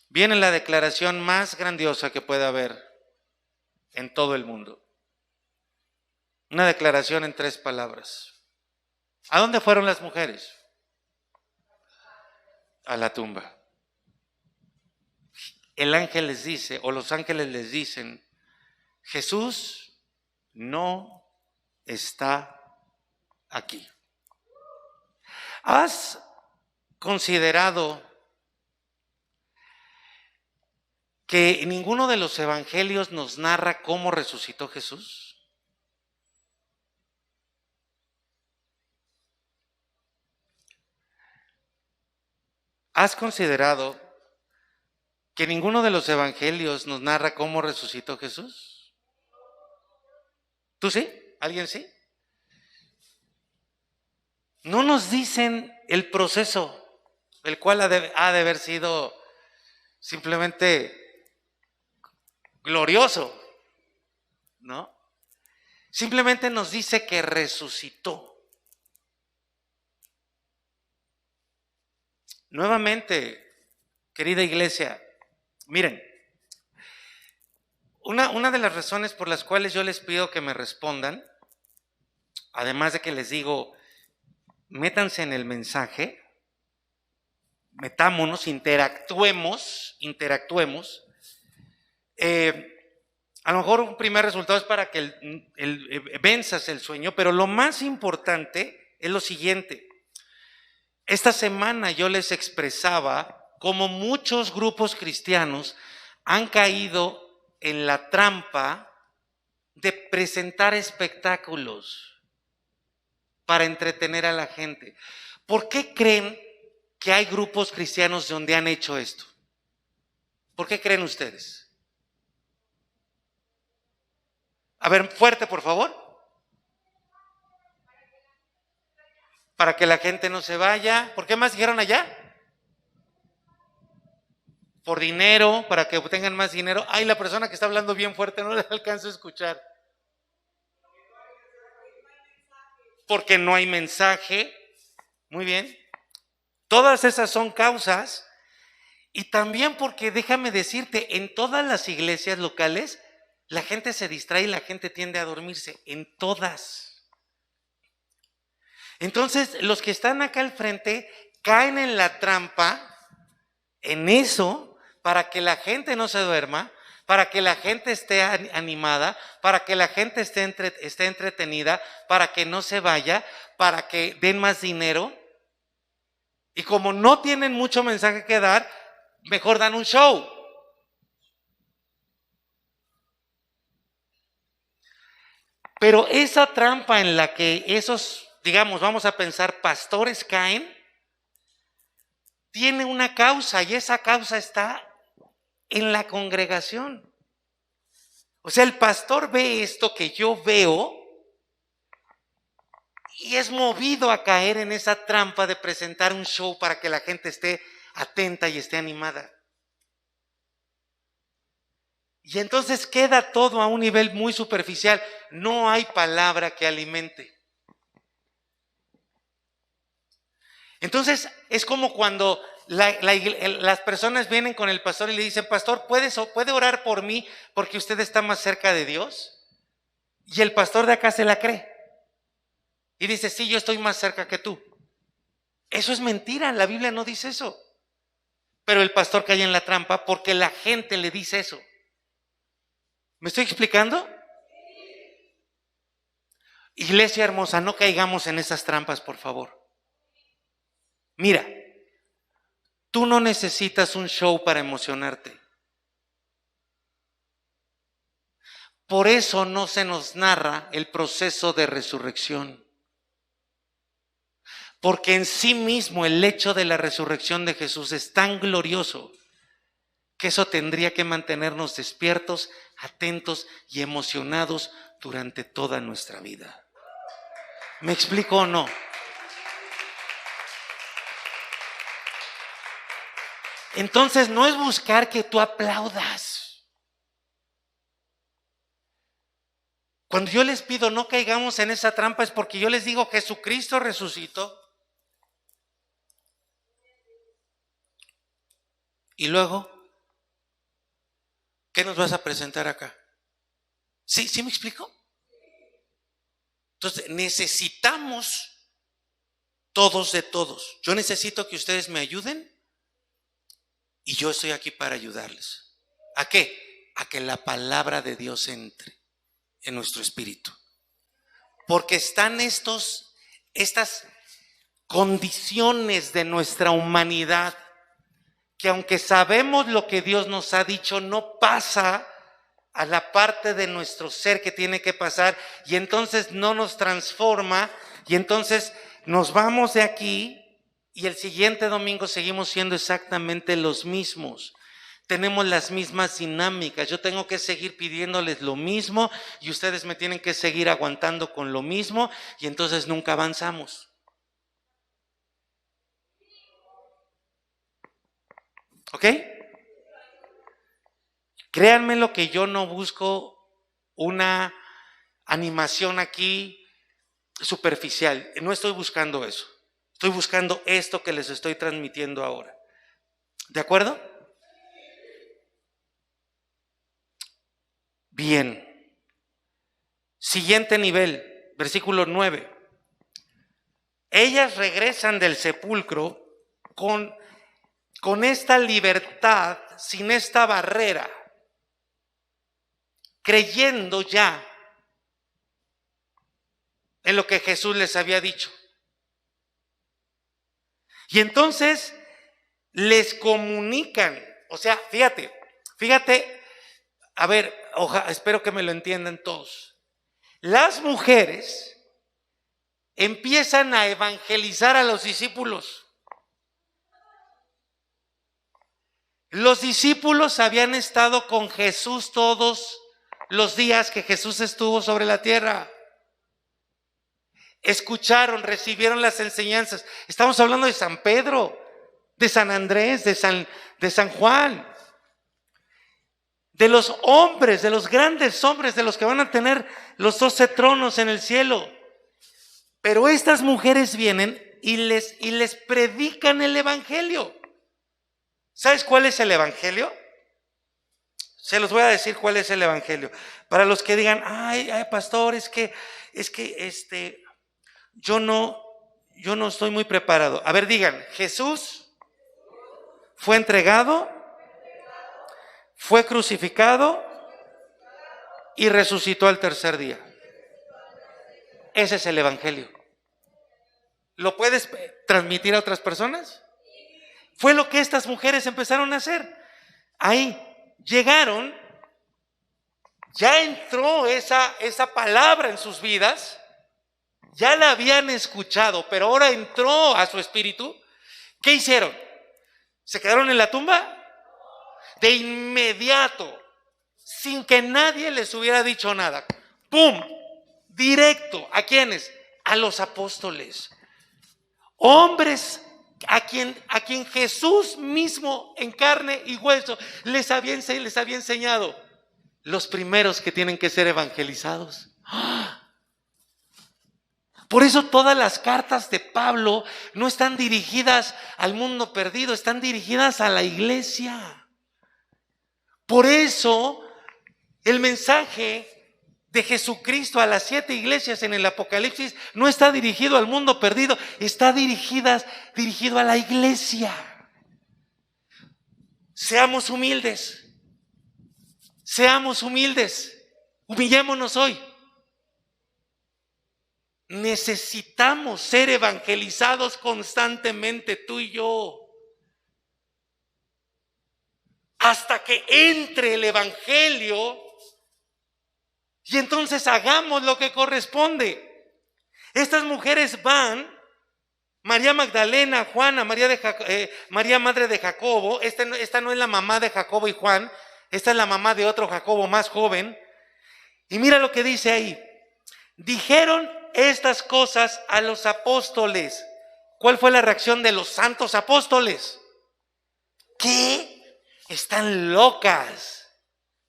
viene la declaración más grandiosa que puede haber en todo el mundo. Una declaración en 3 palabras. ¿A dónde fueron las mujeres? A la tumba. El ángel les dice, o los ángeles les dicen, Jesús no está aquí. ¿Has considerado que ninguno de los evangelios nos narra cómo resucitó Jesús? ¿Has considerado que ninguno de los evangelios nos narra cómo resucitó Jesús? ¿Tú sí? ¿Alguien sí? No nos dicen el proceso, el cual ha de haber sido simplemente glorioso, ¿no? Simplemente nos dice que resucitó. Nuevamente, querida iglesia, miren, una de las razones por las cuales yo les pido que me respondan, además de que les digo, métanse en el mensaje, metámonos, interactuemos. A lo mejor un primer resultado es para que venzas el sueño, pero lo más importante es lo siguiente. Esta semana yo les expresaba cómo muchos grupos cristianos han caído en la trampa de presentar espectáculos para entretener a la gente. ¿Por qué creen que hay grupos cristianos donde han hecho esto? ¿Por qué creen ustedes? A ver, fuerte, por favor. Para que la gente no se vaya. ¿Por qué más dijeron allá? Por dinero, para que obtengan más dinero. Ay, la persona que está hablando bien fuerte no le alcanzo a escuchar. Porque no hay mensaje. Muy bien. Todas esas son causas. Y también porque, déjame decirte, en todas las iglesias locales, la gente se distrae y la gente tiende a dormirse. En todas. Entonces, los que están acá al frente caen en la trampa, en eso, para que la gente no se duerma, para que la gente esté animada, para que la gente esté entretenida, para que no se vaya, para que den más dinero. Y como no tienen mucho mensaje que dar, mejor dan un show. Pero esa trampa en la que esos, digamos, vamos a pensar, pastores caen, tiene una causa, y esa causa está en la congregación. O sea, el pastor ve esto que yo veo y es movido a caer en esa trampa de presentar un show para que la gente esté atenta y esté animada. Y entonces queda todo a un nivel muy superficial. No hay palabra que alimente. Entonces es como cuando las personas vienen con el pastor y le dicen: pastor, ¿puede orar por mí porque usted está más cerca de Dios? Y el pastor de acá se la cree y dice: sí, yo estoy más cerca que tú. Eso es mentira, la Biblia no dice eso. Pero el pastor cae en la trampa porque la gente le dice eso. ¿Me estoy explicando? Iglesia hermosa, no caigamos en esas trampas, por favor. Mira, tú no necesitas un show para emocionarte. Por eso no se nos narra el proceso de resurrección. Porque en sí mismo el hecho de la resurrección de Jesús es tan glorioso que eso tendría que mantenernos despiertos, atentos y emocionados durante toda nuestra vida. ¿Me explico o no? Entonces no es buscar que tú aplaudas. Cuando yo les pido no caigamos en esa trampa es porque yo les digo: Jesucristo resucitó. Y luego, ¿qué nos vas a presentar acá? ¿Sí me explico? Entonces necesitamos todos de todos. Yo necesito que ustedes me ayuden y yo estoy aquí para ayudarles. ¿A qué? A que la palabra de Dios entre en nuestro espíritu. Porque están estas condiciones de nuestra humanidad que, aunque sabemos lo que Dios nos ha dicho, no pasa a la parte de nuestro ser que tiene que pasar, y entonces no nos transforma, y entonces nos vamos de aquí y el siguiente domingo seguimos siendo exactamente los mismos. Tenemos las mismas dinámicas. Yo tengo que seguir pidiéndoles lo mismo y ustedes me tienen que seguir aguantando con lo mismo, y entonces nunca avanzamos. ¿Ok? Créanme lo que yo no busco una animación aquí superficial. No estoy buscando eso. Estoy buscando esto que les estoy transmitiendo ahora. ¿De acuerdo? Bien. Siguiente nivel, versículo 9. Ellas regresan del sepulcro con esta libertad, sin esta barrera, creyendo ya en lo que Jesús les había dicho. Y entonces les comunican, o sea, fíjate, a ver, espero que me lo entiendan todos. Las mujeres empiezan a evangelizar a los discípulos. Los discípulos habían estado con Jesús todos los días que Jesús estuvo sobre la tierra. Escucharon, recibieron las enseñanzas. Estamos hablando de San Pedro, de San Andrés, de San Juan, de los hombres, de los grandes hombres, de los que van a tener los 12 tronos en el cielo. Pero estas mujeres vienen y les predican el evangelio. ¿Sabes cuál es el evangelio? Se los voy a decir cuál es el evangelio. Para los que digan: ay, pastor, es que yo no estoy muy preparado. A ver, digan: Jesús fue entregado, fue crucificado y resucitó al tercer día. Ese es el evangelio. ¿Lo puedes transmitir a otras personas? Fue lo que estas mujeres empezaron a hacer. Ahí llegaron, ya entró esa palabra en sus vidas, ya la habían escuchado, pero ahora entró a su espíritu. ¿Qué hicieron? ¿Se quedaron en la tumba? De inmediato, sin que nadie les hubiera dicho nada, ¡pum!, directo. ¿A quiénes? A los apóstoles, hombres a quien Jesús mismo en carne y hueso les había enseñado, los primeros que tienen que ser evangelizados. Por eso todas las cartas de Pablo no están dirigidas al mundo perdido, están dirigidas a la iglesia. Por eso el mensaje de Jesucristo a las 7 iglesias en el Apocalipsis no está dirigido al mundo perdido, está dirigido a la iglesia. Seamos humildes, humillémonos hoy. Necesitamos ser evangelizados constantemente, tú y yo, hasta que entre el evangelio y entonces hagamos lo que corresponde. Estas mujeres van, María Magdalena, Juana, María madre de Jacobo. Esta no es la mamá de Jacobo y Juan, esta es la mamá de otro Jacobo más joven. Y mira lo que dice ahí: dijeron estas cosas a los apóstoles. ¿Cuál fue la reacción de los santos apóstoles? ¿Qué? Están locas.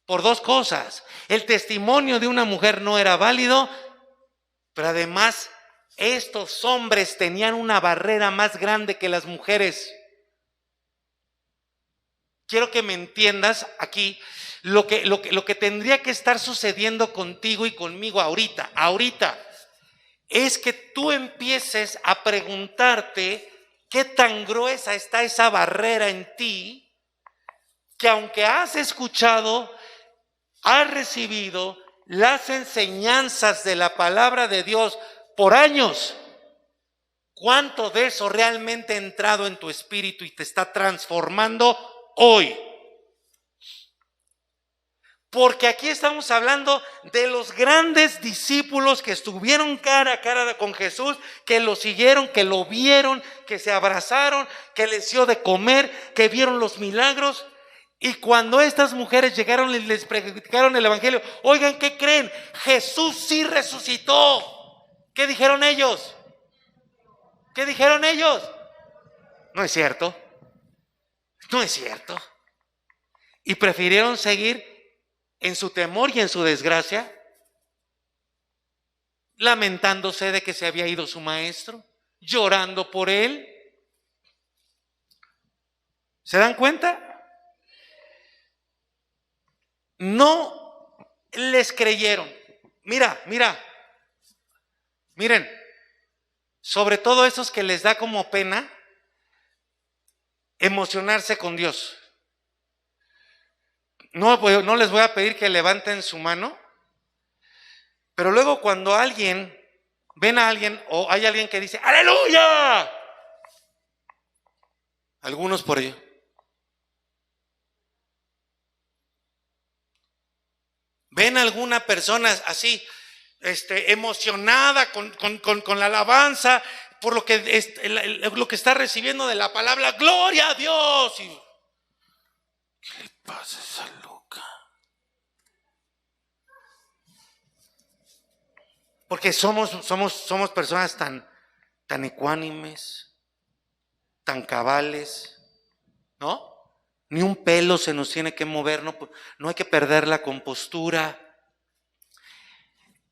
Por dos cosas: el testimonio de una mujer no era válido, pero además estos hombres tenían una barrera más grande que las mujeres. Quiero que me entiendas aquí lo que tendría que estar sucediendo contigo y conmigo ahorita es que tú empieces a preguntarte qué tan gruesa está esa barrera en ti, que aunque has escuchado, has recibido las enseñanzas de la palabra de Dios por años, ¿cuánto de eso realmente ha entrado en tu espíritu y te está transformando hoy? Porque aquí estamos hablando de los grandes discípulos que estuvieron cara a cara con Jesús, que lo siguieron, que lo vieron, que se abrazaron, que les dio de comer, que vieron los milagros. Y cuando estas mujeres llegaron y les predicaron el evangelio, oigan, ¿qué creen? Jesús sí resucitó. ¿Qué dijeron ellos? ¿Qué dijeron ellos? No es cierto. No es cierto. Y prefirieron seguir en su temor y en su desgracia, lamentándose de que se había ido su maestro, llorando por él. ¿Se dan cuenta? No les creyeron. Miren, sobre todo esos que les da como pena emocionarse con Dios. No les voy a pedir que levanten su mano, pero luego cuando ven a alguien o hay alguien que dice ¡aleluya!, algunos por ello, ven a alguna persona así, emocionada con la alabanza por lo que está recibiendo de la palabra, ¡gloria a Dios! Y, ¿qué le pasa a esa loca? Porque somos personas tan ecuánimes, tan cabales, ¿no? Ni un pelo se nos tiene que mover, no hay que perder la compostura.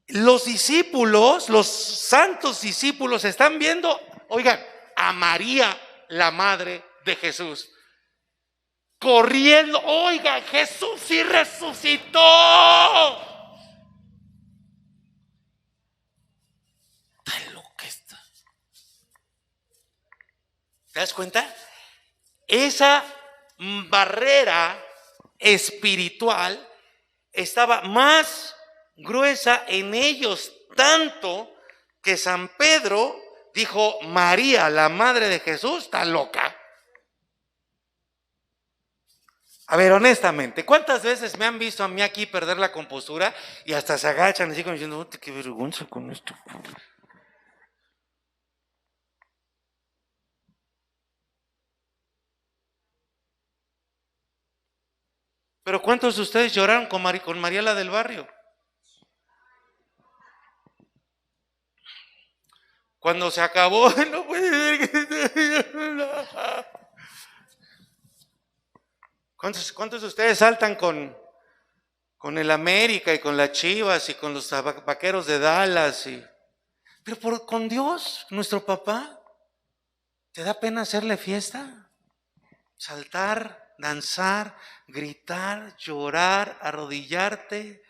Los discípulos, los santos discípulos, están viendo, oigan, a María, la madre de Jesús, corriendo. Oiga, Jesús sí resucitó. Está loca esta. ¿Te das cuenta? Esa barrera espiritual estaba más gruesa en ellos, tanto que San Pedro dijo: María, la madre de Jesús, está loca. A ver, honestamente, ¿cuántas veces me han visto a mí aquí perder la compostura y hasta se agachan así como diciendo, qué vergüenza con esto? Pero ¿cuántos de ustedes lloraron con Mariela del Barrio? Cuando se acabó, no puede ser que... ¿Cuántos de ustedes saltan con el América y con las Chivas y con los Vaqueros de Dallas? Pero con Dios, nuestro papá, ¿te da pena hacerle fiesta? Saltar, danzar, gritar, llorar, arrodillarte.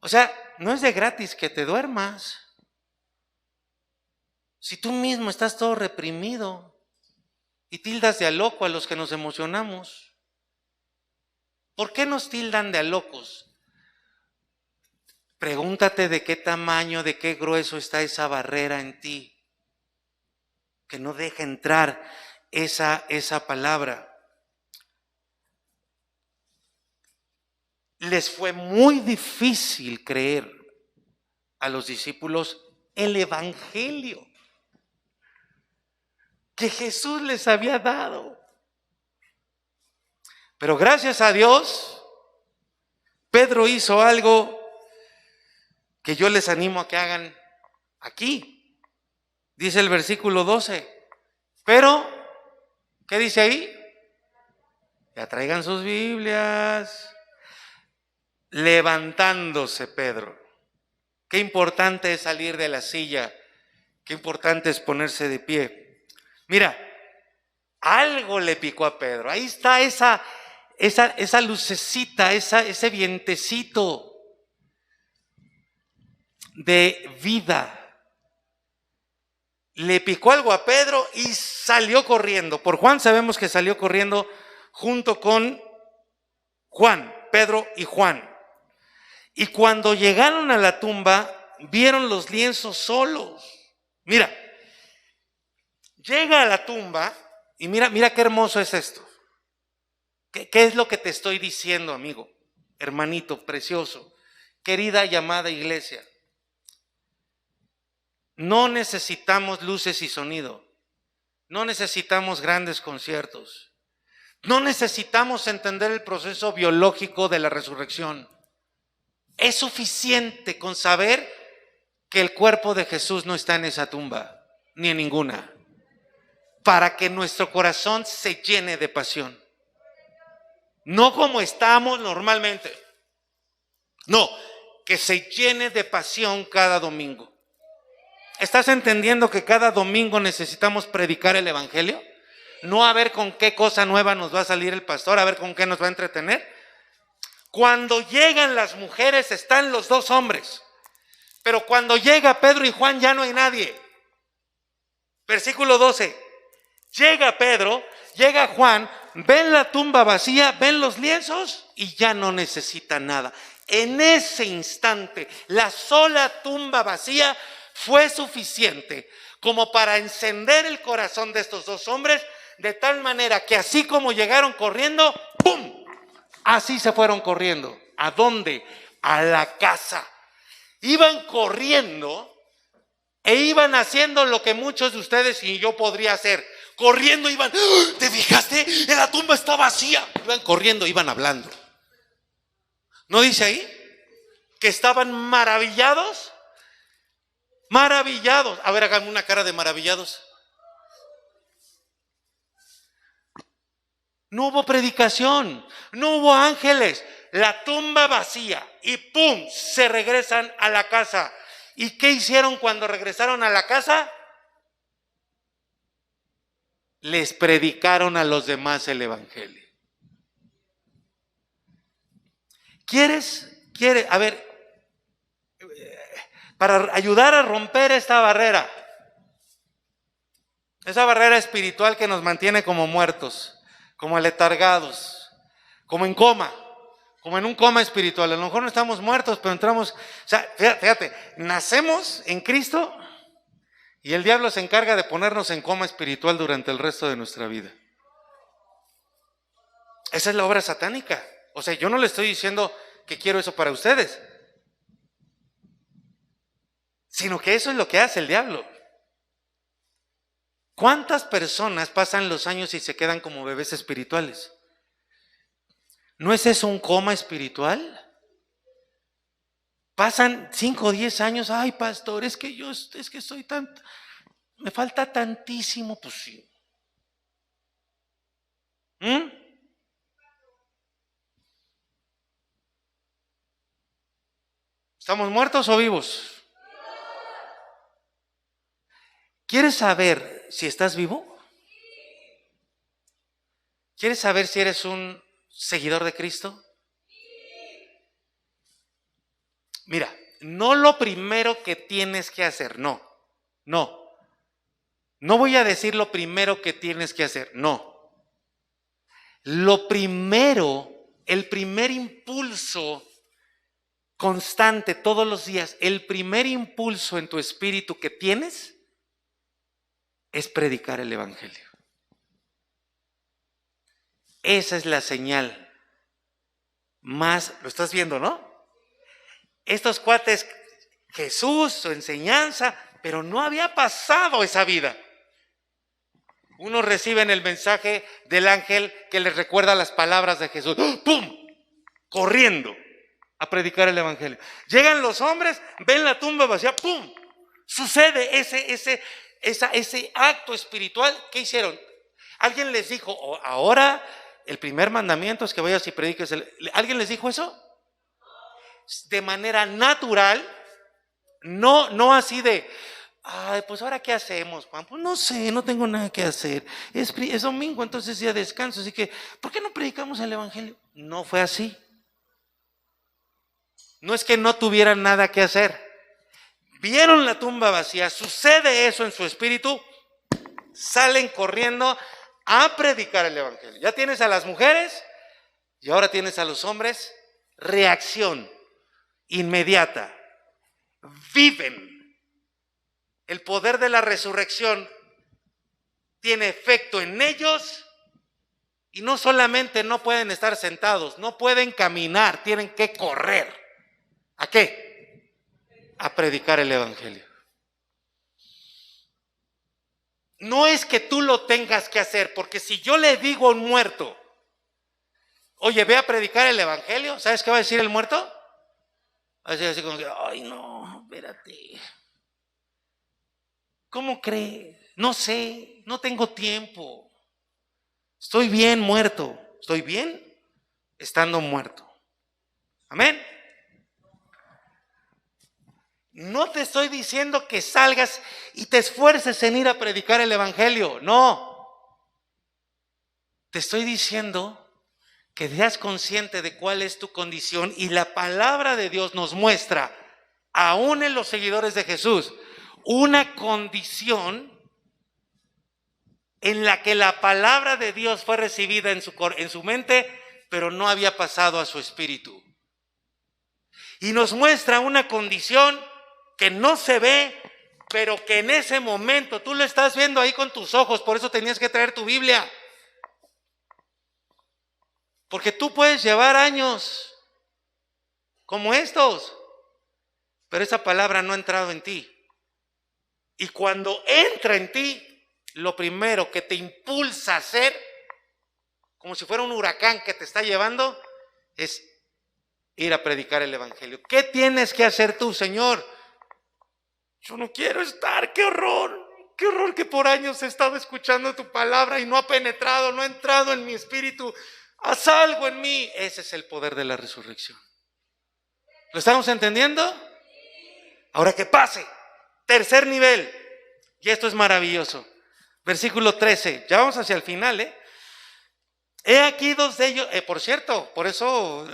O sea, no es de gratis que te duermas. Si tú mismo estás todo reprimido y tildas de a loco a los que nos emocionamos. ¿Por qué nos tildan de a locos? Pregúntate de qué tamaño, de qué grueso está esa barrera en ti que no deja entrar esa palabra. Les fue muy difícil creer a los discípulos el evangelio que Jesús les había dado. Pero gracias a Dios, Pedro hizo algo que yo les animo a que hagan aquí. Dice el versículo 12. Pero, ¿qué dice ahí? Ya traigan sus Biblias. Levantándose Pedro. Qué importante es salir de la silla. Qué importante es ponerse de pie. Mira, algo le picó a Pedro. Ahí está esa lucecita, ese vientecito de vida. Le picó algo a Pedro y salió corriendo. Por Juan sabemos que salió corriendo junto con Juan, Pedro y Juan. Y cuando llegaron a la tumba, vieron los lienzos solos. Mira, llega a la tumba y mira qué hermoso es esto. ¿Qué es lo que te estoy diciendo, amigo, hermanito precioso, querida y amada iglesia? No necesitamos luces y sonido. No necesitamos grandes conciertos. No necesitamos entender el proceso biológico de la resurrección. Es suficiente con saber que el cuerpo de Jesús no está en esa tumba, ni en ninguna, para que nuestro corazón se llene de pasión. No como estamos normalmente. No, que se llene de pasión cada domingo. ¿Estás entendiendo que cada domingo necesitamos predicar el evangelio? No a ver con qué cosa nueva nos va a salir el pastor, a ver con qué nos va a entretener. Cuando llegan las mujeres están los dos hombres, pero cuando llega Pedro y Juan ya no hay nadie. Versículo 12. Llega Pedro, llega Juan, ven la tumba vacía, ven los lienzos y ya no necesita nada. En ese instante, la sola tumba vacía fue suficiente como para encender el corazón de estos dos hombres, de tal manera que así como llegaron corriendo, ¡pum!, así se fueron corriendo. ¿A dónde? A la casa. Iban corriendo e iban haciendo lo que muchos de ustedes y yo podría hacer. Corriendo iban, ¿te fijaste? La tumba está vacía. Iban corriendo, iban hablando. ¿No dice ahí? Que estaban maravillados. Maravillados. A ver, háganme una cara de maravillados. No hubo predicación, no hubo ángeles, la tumba vacía y ¡pum!, se regresan a la casa. ¿Y qué hicieron cuando regresaron a la casa? Les predicaron a los demás el evangelio. ¿Quieres? A ver, para ayudar a romper esta barrera, esa barrera espiritual que nos mantiene como muertos, como letargados, como en coma, como en un coma espiritual. A lo mejor no estamos muertos, pero entramos, o sea, fíjate, nacemos en Cristo y el diablo se encarga de ponernos en coma espiritual durante el resto de nuestra vida. Esa es la obra satánica. O sea, yo no le estoy diciendo que quiero eso para ustedes, sino que eso es lo que hace el diablo. ¿Cuántas personas pasan los años y se quedan como bebés espirituales? ¿No es eso un coma espiritual? Pasan 5 o 10 años, ay pastor, es que soy tan, me falta tantísimo, pues sí. ¿Estamos muertos o vivos? ¿Quieres saber si estás vivo? ¿Quieres saber si eres un seguidor de Cristo? Mira, no lo primero que tienes que hacer, no. No voy a decir lo primero que tienes que hacer, no. Lo primero, el primer impulso constante todos los días, el primer impulso en tu espíritu que tienes es predicar el evangelio. Esa es la señal más, lo estás viendo, ¿no? Estos cuates, Jesús, su enseñanza, pero no había pasado esa vida. Unos reciben el mensaje del ángel que les recuerda las palabras de Jesús. ¡Pum! Corriendo a predicar el evangelio. Llegan los hombres, ven la tumba vacía, ¡pum! Sucede ese acto espiritual. ¿Qué hicieron? Alguien les dijo, ahora el primer mandamiento es que vayas y prediques. ¿Alguien les dijo eso? De manera natural, no así de, ay, pues ahora qué hacemos, Juan, pues no sé, no tengo nada que hacer, es domingo, entonces ya descanso, así que ¿por qué no predicamos el evangelio? No fue así. No es que no tuvieran nada que hacer, vieron la tumba vacía, sucede eso en su espíritu, salen corriendo a predicar el evangelio. Ya tienes a las mujeres y ahora tienes a los hombres. Reacción inmediata, viven. El poder de la resurrección tiene efecto en ellos y no solamente no pueden estar sentados, no pueden caminar, tienen que correr. ¿A qué? A predicar el evangelio. No es que tú lo tengas que hacer, porque si yo le digo a un muerto, oye, ve a predicar el evangelio, ¿sabes qué va a decir el muerto? Va a decir así como que, ay no, espérate. ¿Cómo crees? No sé, no tengo tiempo. Estoy bien muerto. ¿Estoy bien? Estando muerto. Amén. No te estoy diciendo que salgas y te esfuerces en ir a predicar el evangelio. No. Te estoy diciendo que seas consciente de cuál es tu condición y la palabra de Dios nos muestra, aún en los seguidores de Jesús, una condición en la que la palabra de Dios fue recibida en su mente, pero no había pasado a su espíritu. Y nos muestra una condición que no se ve, pero que en ese momento tú lo estás viendo ahí con tus ojos, por eso tenías que traer tu Biblia. Porque tú puedes llevar años como estos, pero esa palabra no ha entrado en ti. Y cuando entra en ti, lo primero que te impulsa a hacer, como si fuera un huracán que te está llevando, es ir a predicar el evangelio. ¿Qué tienes que hacer tú, Señor? Yo no quiero estar, qué horror que por años he estado escuchando tu palabra y no ha penetrado, no ha entrado en mi espíritu. Haz algo en mí. Ese es el poder de la resurrección. ¿Lo estamos entendiendo? Ahora que pase. Tercer nivel. Y esto es maravilloso. Versículo 13. Ya vamos hacia el final, He aquí dos de ellos. Por cierto, por eso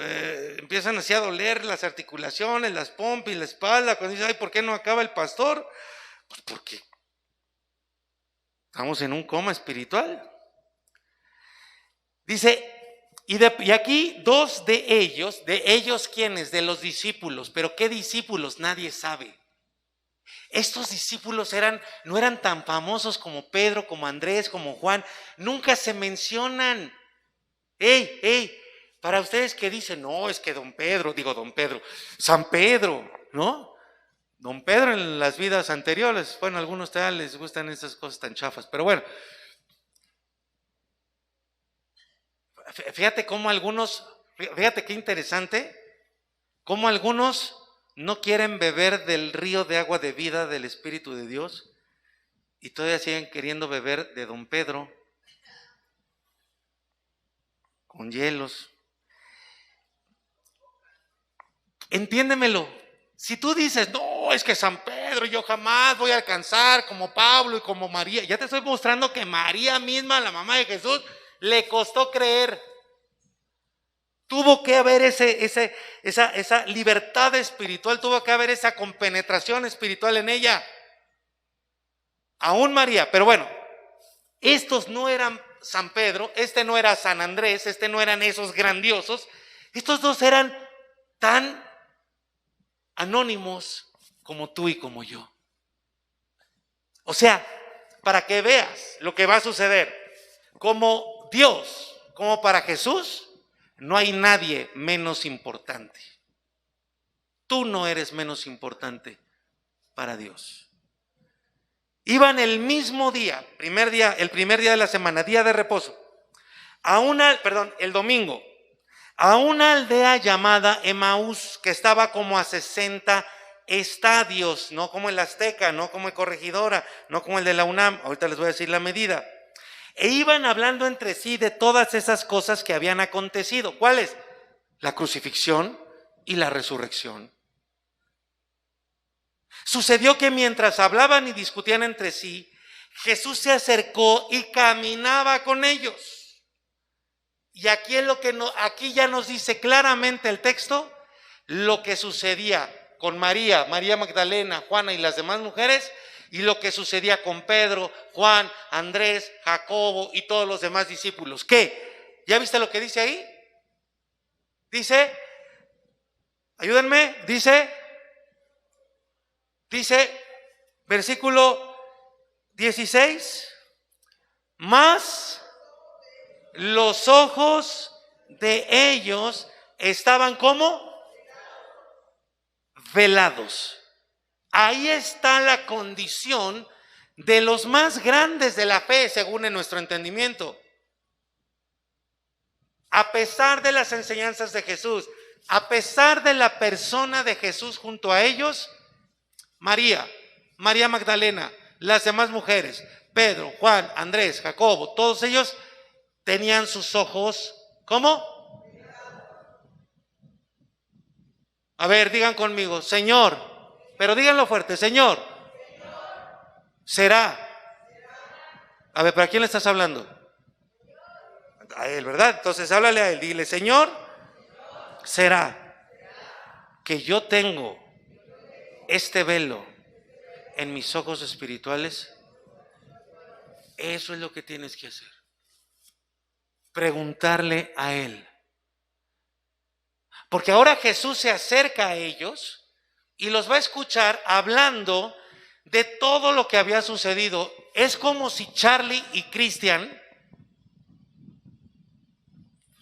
empiezan así a doler las articulaciones, las pompas y la espalda. Cuando dicen, ay, ¿por qué no acaba el pastor? Pues porque estamos en un coma espiritual. Dice, y aquí dos de ellos ¿quiénes? De los discípulos. ¿Pero qué discípulos? Nadie sabe. Estos discípulos no eran tan famosos como Pedro, como Andrés, como Juan. Nunca se mencionan. Para ustedes que dicen, no, es que San Pedro, ¿no? Don Pedro en las vidas anteriores, bueno, a algunos tal les gustan esas cosas tan chafas, pero bueno. Fíjate qué interesante, cómo algunos no quieren beber del río de agua de vida del Espíritu de Dios y todavía siguen queriendo beber de Don Pedro con hielos. Entiéndemelo. Si tú dices, no, es que San Pedro, yo jamás voy a alcanzar como Pablo y como María, ya te estoy mostrando que María misma, la mamá de Jesús, le costó creer. Tuvo que haber esa libertad espiritual, tuvo que haber esa compenetración espiritual en ella. Aún María, pero bueno, estos no eran San Pedro, este no era San Andrés, este no eran esos grandiosos, estos dos eran tan anónimos como tú y como yo. O sea, para que veas lo que va a suceder, como Dios, como para Jesús, no hay nadie menos importante. Tú no eres menos importante para Dios. Iban el mismo día, el primer día de la semana, día de reposo, el domingo, a una aldea llamada Emaús, que estaba como a 60 estadios, no como el Azteca, no como el Corregidora, no como el de la UNAM, ahorita les voy a decir la medida. E iban hablando entre sí de todas esas cosas que habían acontecido. ¿Cuáles? La crucifixión y la resurrección. Sucedió que mientras hablaban y discutían entre sí, Jesús se acercó y caminaba con ellos. Y aquí aquí ya nos dice claramente el texto lo que sucedía con María Magdalena, Juana y las demás mujeres, y lo que sucedía con Pedro, Juan, Andrés, Jacobo y todos los demás discípulos. ¿Qué? ¿Ya viste lo que dice ahí? Dice, ayúdenme, dice, versículo 16, más los ojos de ellos estaban como velados. Ahí está la condición de los más grandes de la fe, según en nuestro entendimiento. A pesar de las enseñanzas de Jesús, a pesar de la persona de Jesús junto a ellos, María Magdalena, las demás mujeres, Pedro, Juan, Andrés, Jacobo, todos ellos tenían sus ojos, ¿cómo? A ver, digan conmigo, Señor. Pero díganlo fuerte, Señor, será. A ver, ¿para quién le estás hablando? A él, ¿verdad? Entonces háblale a él, dile, Señor, será que yo tengo este velo en mis ojos espirituales. Eso es lo que tienes que hacer. Preguntarle a él. Porque ahora Jesús se acerca a ellos y los va a escuchar hablando de todo lo que había sucedido. Es como si Charlie y Cristian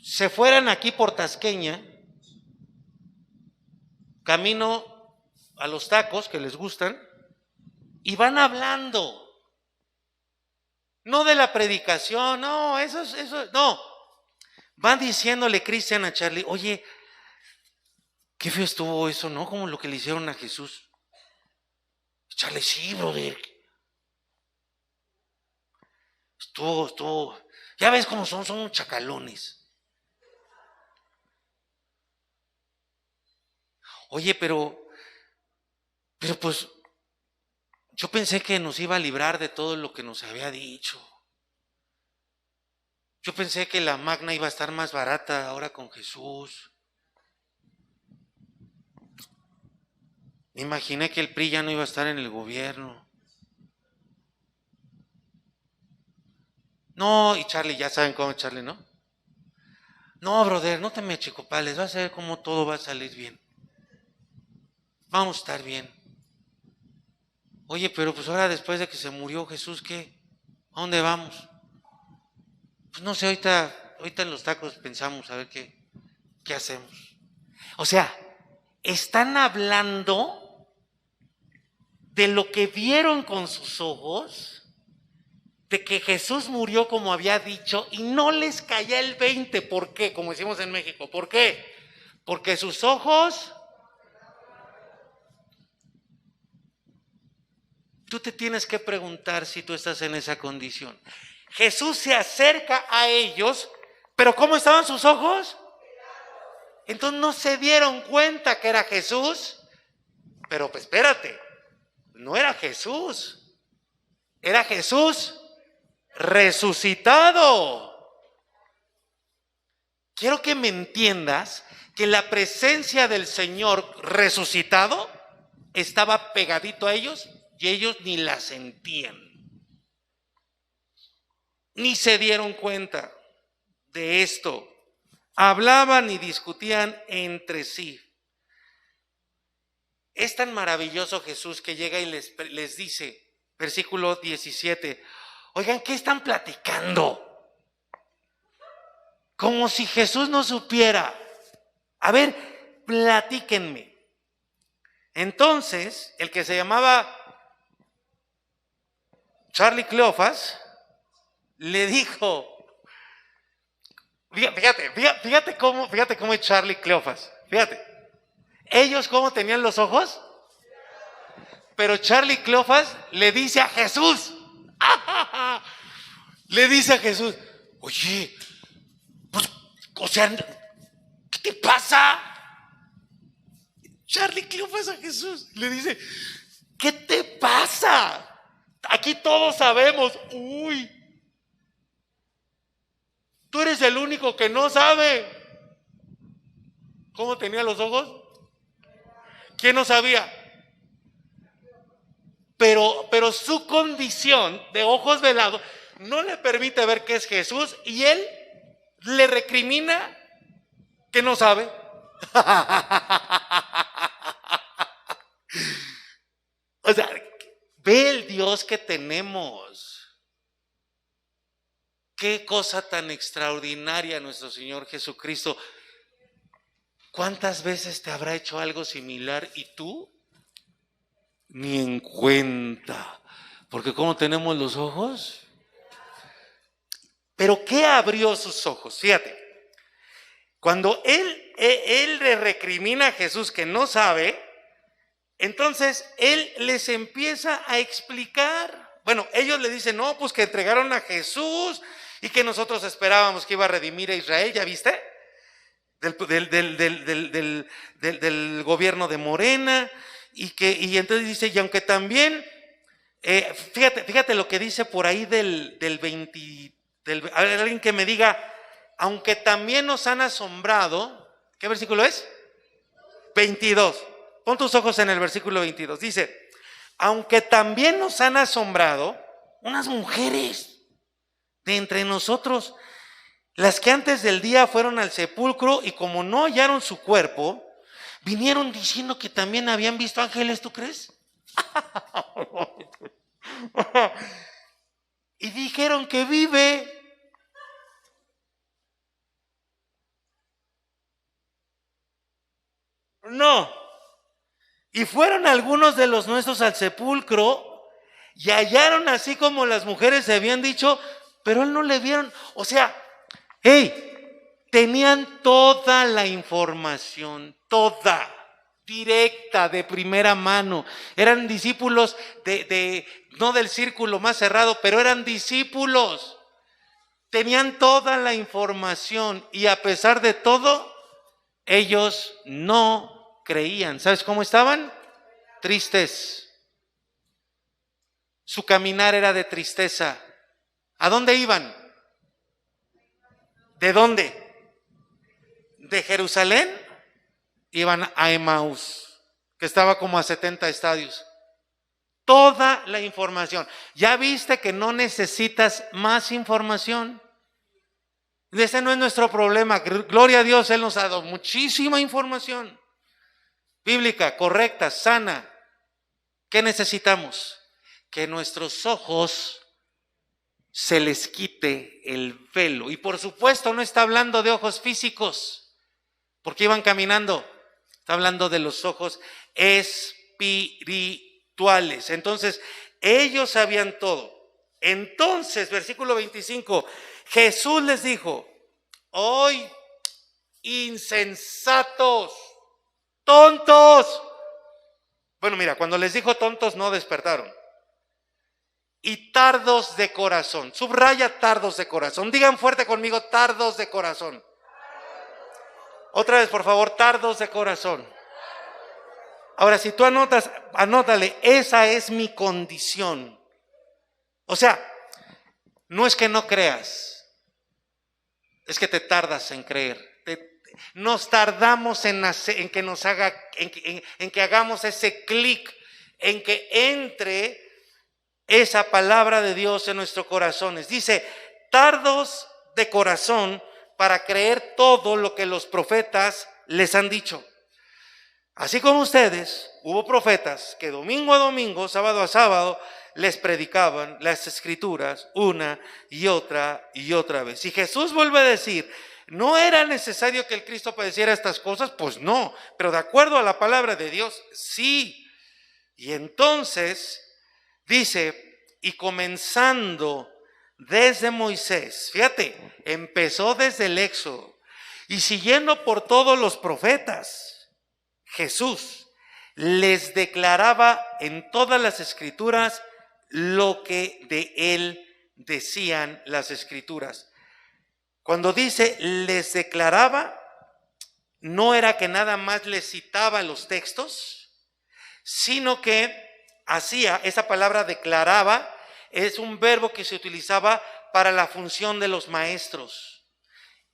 se fueran aquí por Tasqueña, camino a los tacos que les gustan, y van hablando. No de la predicación, no, eso, no. Van diciéndole Cristian a Charlie, oye, qué feo estuvo eso, ¿no? Como lo que le hicieron a Jesús. Charlie, sí, brother. Estuvo. Ya ves cómo son chacalones. Oye, pero pues, yo pensé que nos iba a librar de todo lo que nos había dicho. Yo pensé que la Magna iba a estar más barata ahora con Jesús. Me imaginé que el PRI ya no iba a estar en el gobierno. No, y Charlie, ya saben cómo Charlie, ¿no? No, brother, no te me achicopales, vas a ver cómo todo va a salir bien. Vamos a estar bien. Oye, pero pues ahora después de que se murió Jesús, ¿qué? ¿A dónde vamos? Pues no sé, ahorita ahorita en los tacos pensamos a ver qué hacemos. O sea, están hablando de lo que vieron con sus ojos, de que Jesús murió como había dicho, y no les caía el 20. ¿Por qué? Como decimos en México. ¿Por qué? Porque sus ojos... Tú te tienes que preguntar si tú estás en esa condición. Jesús se acerca a ellos, pero ¿cómo estaban sus ojos? Entonces no se dieron cuenta que era Jesús. Pero pues espérate, no era Jesús, era Jesús resucitado. Quiero que me entiendas que la presencia del Señor resucitado estaba pegadito a ellos y ellos ni la sentían, ni se dieron cuenta de esto. Hablaban y discutían entre sí. Es tan maravilloso Jesús que llega y les dice, versículo 17, oigan, ¿qué están platicando? Como si Jesús no supiera. A ver, platíquenme. Entonces, el que se llamaba Charlie Cleophas le dijo, fíjate cómo es Charlie Cleophas, fíjate. Ellos cómo tenían los ojos, pero Charlie Cleophas le dice a Jesús, le dice a Jesús, oye, pues, o sea, ¿qué te pasa? Charlie Cleophas a Jesús le dice, ¿qué te pasa? Aquí todos sabemos, tú eres el único que no sabe. ¿Cómo tenía los ojos? ¿Quién no sabía? Pero su condición de ojos velados no le permite ver que es Jesús y él le recrimina que no sabe. O sea, ve el Dios que tenemos. Qué cosa tan extraordinaria nuestro Señor Jesucristo. ¿Cuántas veces te habrá hecho algo similar y tú ni en cuenta? Porque ¿cómo tenemos los ojos? Pero ¿qué abrió sus ojos? Fíjate, cuando él le recrimina a Jesús que no sabe, entonces él les empieza a explicar. Bueno, ellos le dicen, no, pues que entregaron a Jesús y que nosotros esperábamos que iba a redimir a Israel, ¿ya viste? Del gobierno de Morena, y entonces dice, y aunque también, fíjate lo que dice por ahí del 20, a ver, alguien que me diga, aunque también nos han asombrado, ¿qué versículo es? 22, pon tus ojos en el versículo 22, dice, aunque también nos han asombrado unas mujeres de entre nosotros, las que antes del día fueron al sepulcro y como no hallaron su cuerpo, vinieron diciendo que también habían visto ángeles, ¿tú crees? Y dijeron que vive. No. Y fueron algunos de los nuestros al sepulcro y hallaron así como las mujeres se habían dicho, pero él no le vieron. O sea, tenían toda la información, toda, directa, de primera mano. Eran discípulos no del círculo más cerrado, pero eran discípulos. Tenían toda la información y a pesar de todo, ellos no creían. ¿Sabes cómo estaban? Tristes. Su caminar era de tristeza. ¿A dónde iban? ¿De dónde? De Jerusalén iban a Emaús, que estaba como a 70 estadios. Toda la información. ¿Ya viste que no necesitas más información? Ese no es nuestro problema. Gloria a Dios, Él nos ha dado muchísima información bíblica, correcta, sana. ¿Qué necesitamos? Que nuestros ojos se les quite el velo. Y por supuesto no está hablando de ojos físicos, porque iban caminando. Está hablando de los ojos espirituales. Entonces, ellos sabían todo. Entonces, versículo 25, Jesús les dijo: hoy, insensatos, tontos. Bueno, mira, cuando les dijo tontos no despertaron. Y tardos de corazón. Subraya tardos de corazón. Digan fuerte conmigo, tardos de corazón. Otra vez, por favor, tardos de corazón. Ahora, si tú anotas, anótale, esa es mi condición. O sea, no es que no creas, es que te tardas en creer. Nos tardamos en que nos haga, en que hagamos ese clic, en que entre esa palabra de Dios en nuestros corazones. Dice, tardos de corazón para creer todo lo que los profetas les han dicho. Así como ustedes, hubo profetas que domingo a domingo, sábado a sábado, les predicaban las escrituras una y otra vez. Y Jesús vuelve a decir, ¿no era necesario que el Cristo padeciera estas cosas? Pues no, pero de acuerdo a la palabra de Dios, sí. Y entonces dice, y comenzando desde Moisés, fíjate, empezó desde el Éxodo, y siguiendo por todos los profetas, Jesús les declaraba en todas las escrituras lo que de él decían las escrituras. Cuando dice les declaraba, no era que nada más les citaba los textos, sino que hacía, esa palabra declaraba, es un verbo que se utilizaba para la función de los maestros.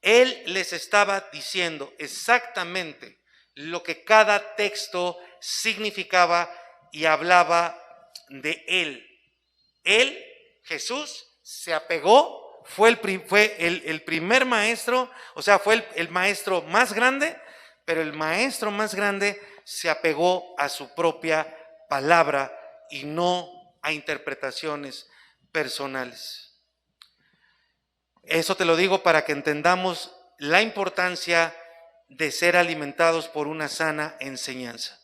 Él les estaba diciendo exactamente lo que cada texto significaba y hablaba de él. Él, Jesús, se apegó, fue el primer maestro, o sea, fue el maestro más grande, pero el maestro más grande se apegó a su propia palabra y no a interpretaciones personales. Eso te lo digo para que entendamos la importancia de ser alimentados por una sana enseñanza.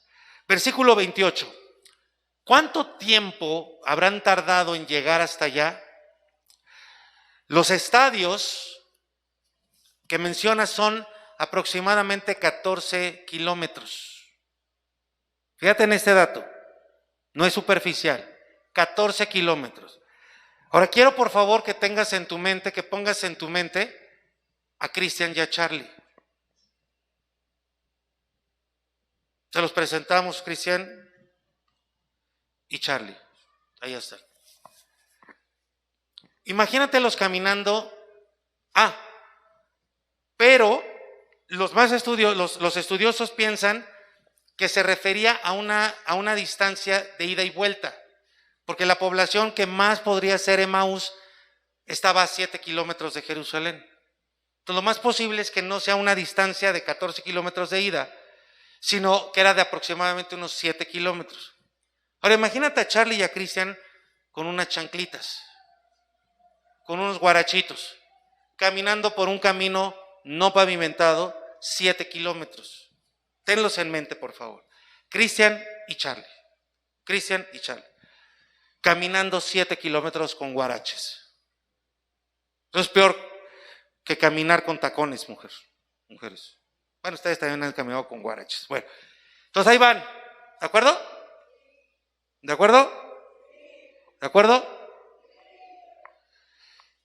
Versículo 28. ¿Cuánto tiempo habrán tardado en llegar hasta allá? Los estadios que menciona son aproximadamente 14 kilómetros. Fíjate en este dato, no es superficial, 14 kilómetros. Ahora quiero por favor que tengas en tu mente, que pongas en tu mente a Cristian y a Charlie. Se los presentamos, Cristian y Charlie. Ahí está. Imagínatelos caminando. Pero los estudiosos piensan que se refería a una distancia de ida y vuelta, porque la población que más podría ser Emaús estaba a 7 kilómetros de Jerusalén. Entonces lo más posible es que no sea una distancia de 14 kilómetros de ida, sino que era de aproximadamente unos 7 kilómetros. Ahora imagínate a Charlie y a Cristian con unas chanclitas, con unos guarachitos, caminando por un camino no pavimentado, 7 kilómetros. Tenlos en mente, por favor. Cristian y Charlie, caminando 7 kilómetros con guaraches. Eso es peor que caminar con tacones, mujeres. Bueno, ustedes también han caminado con guaraches. Bueno, entonces ahí van, ¿de acuerdo? ¿De acuerdo? ¿De acuerdo?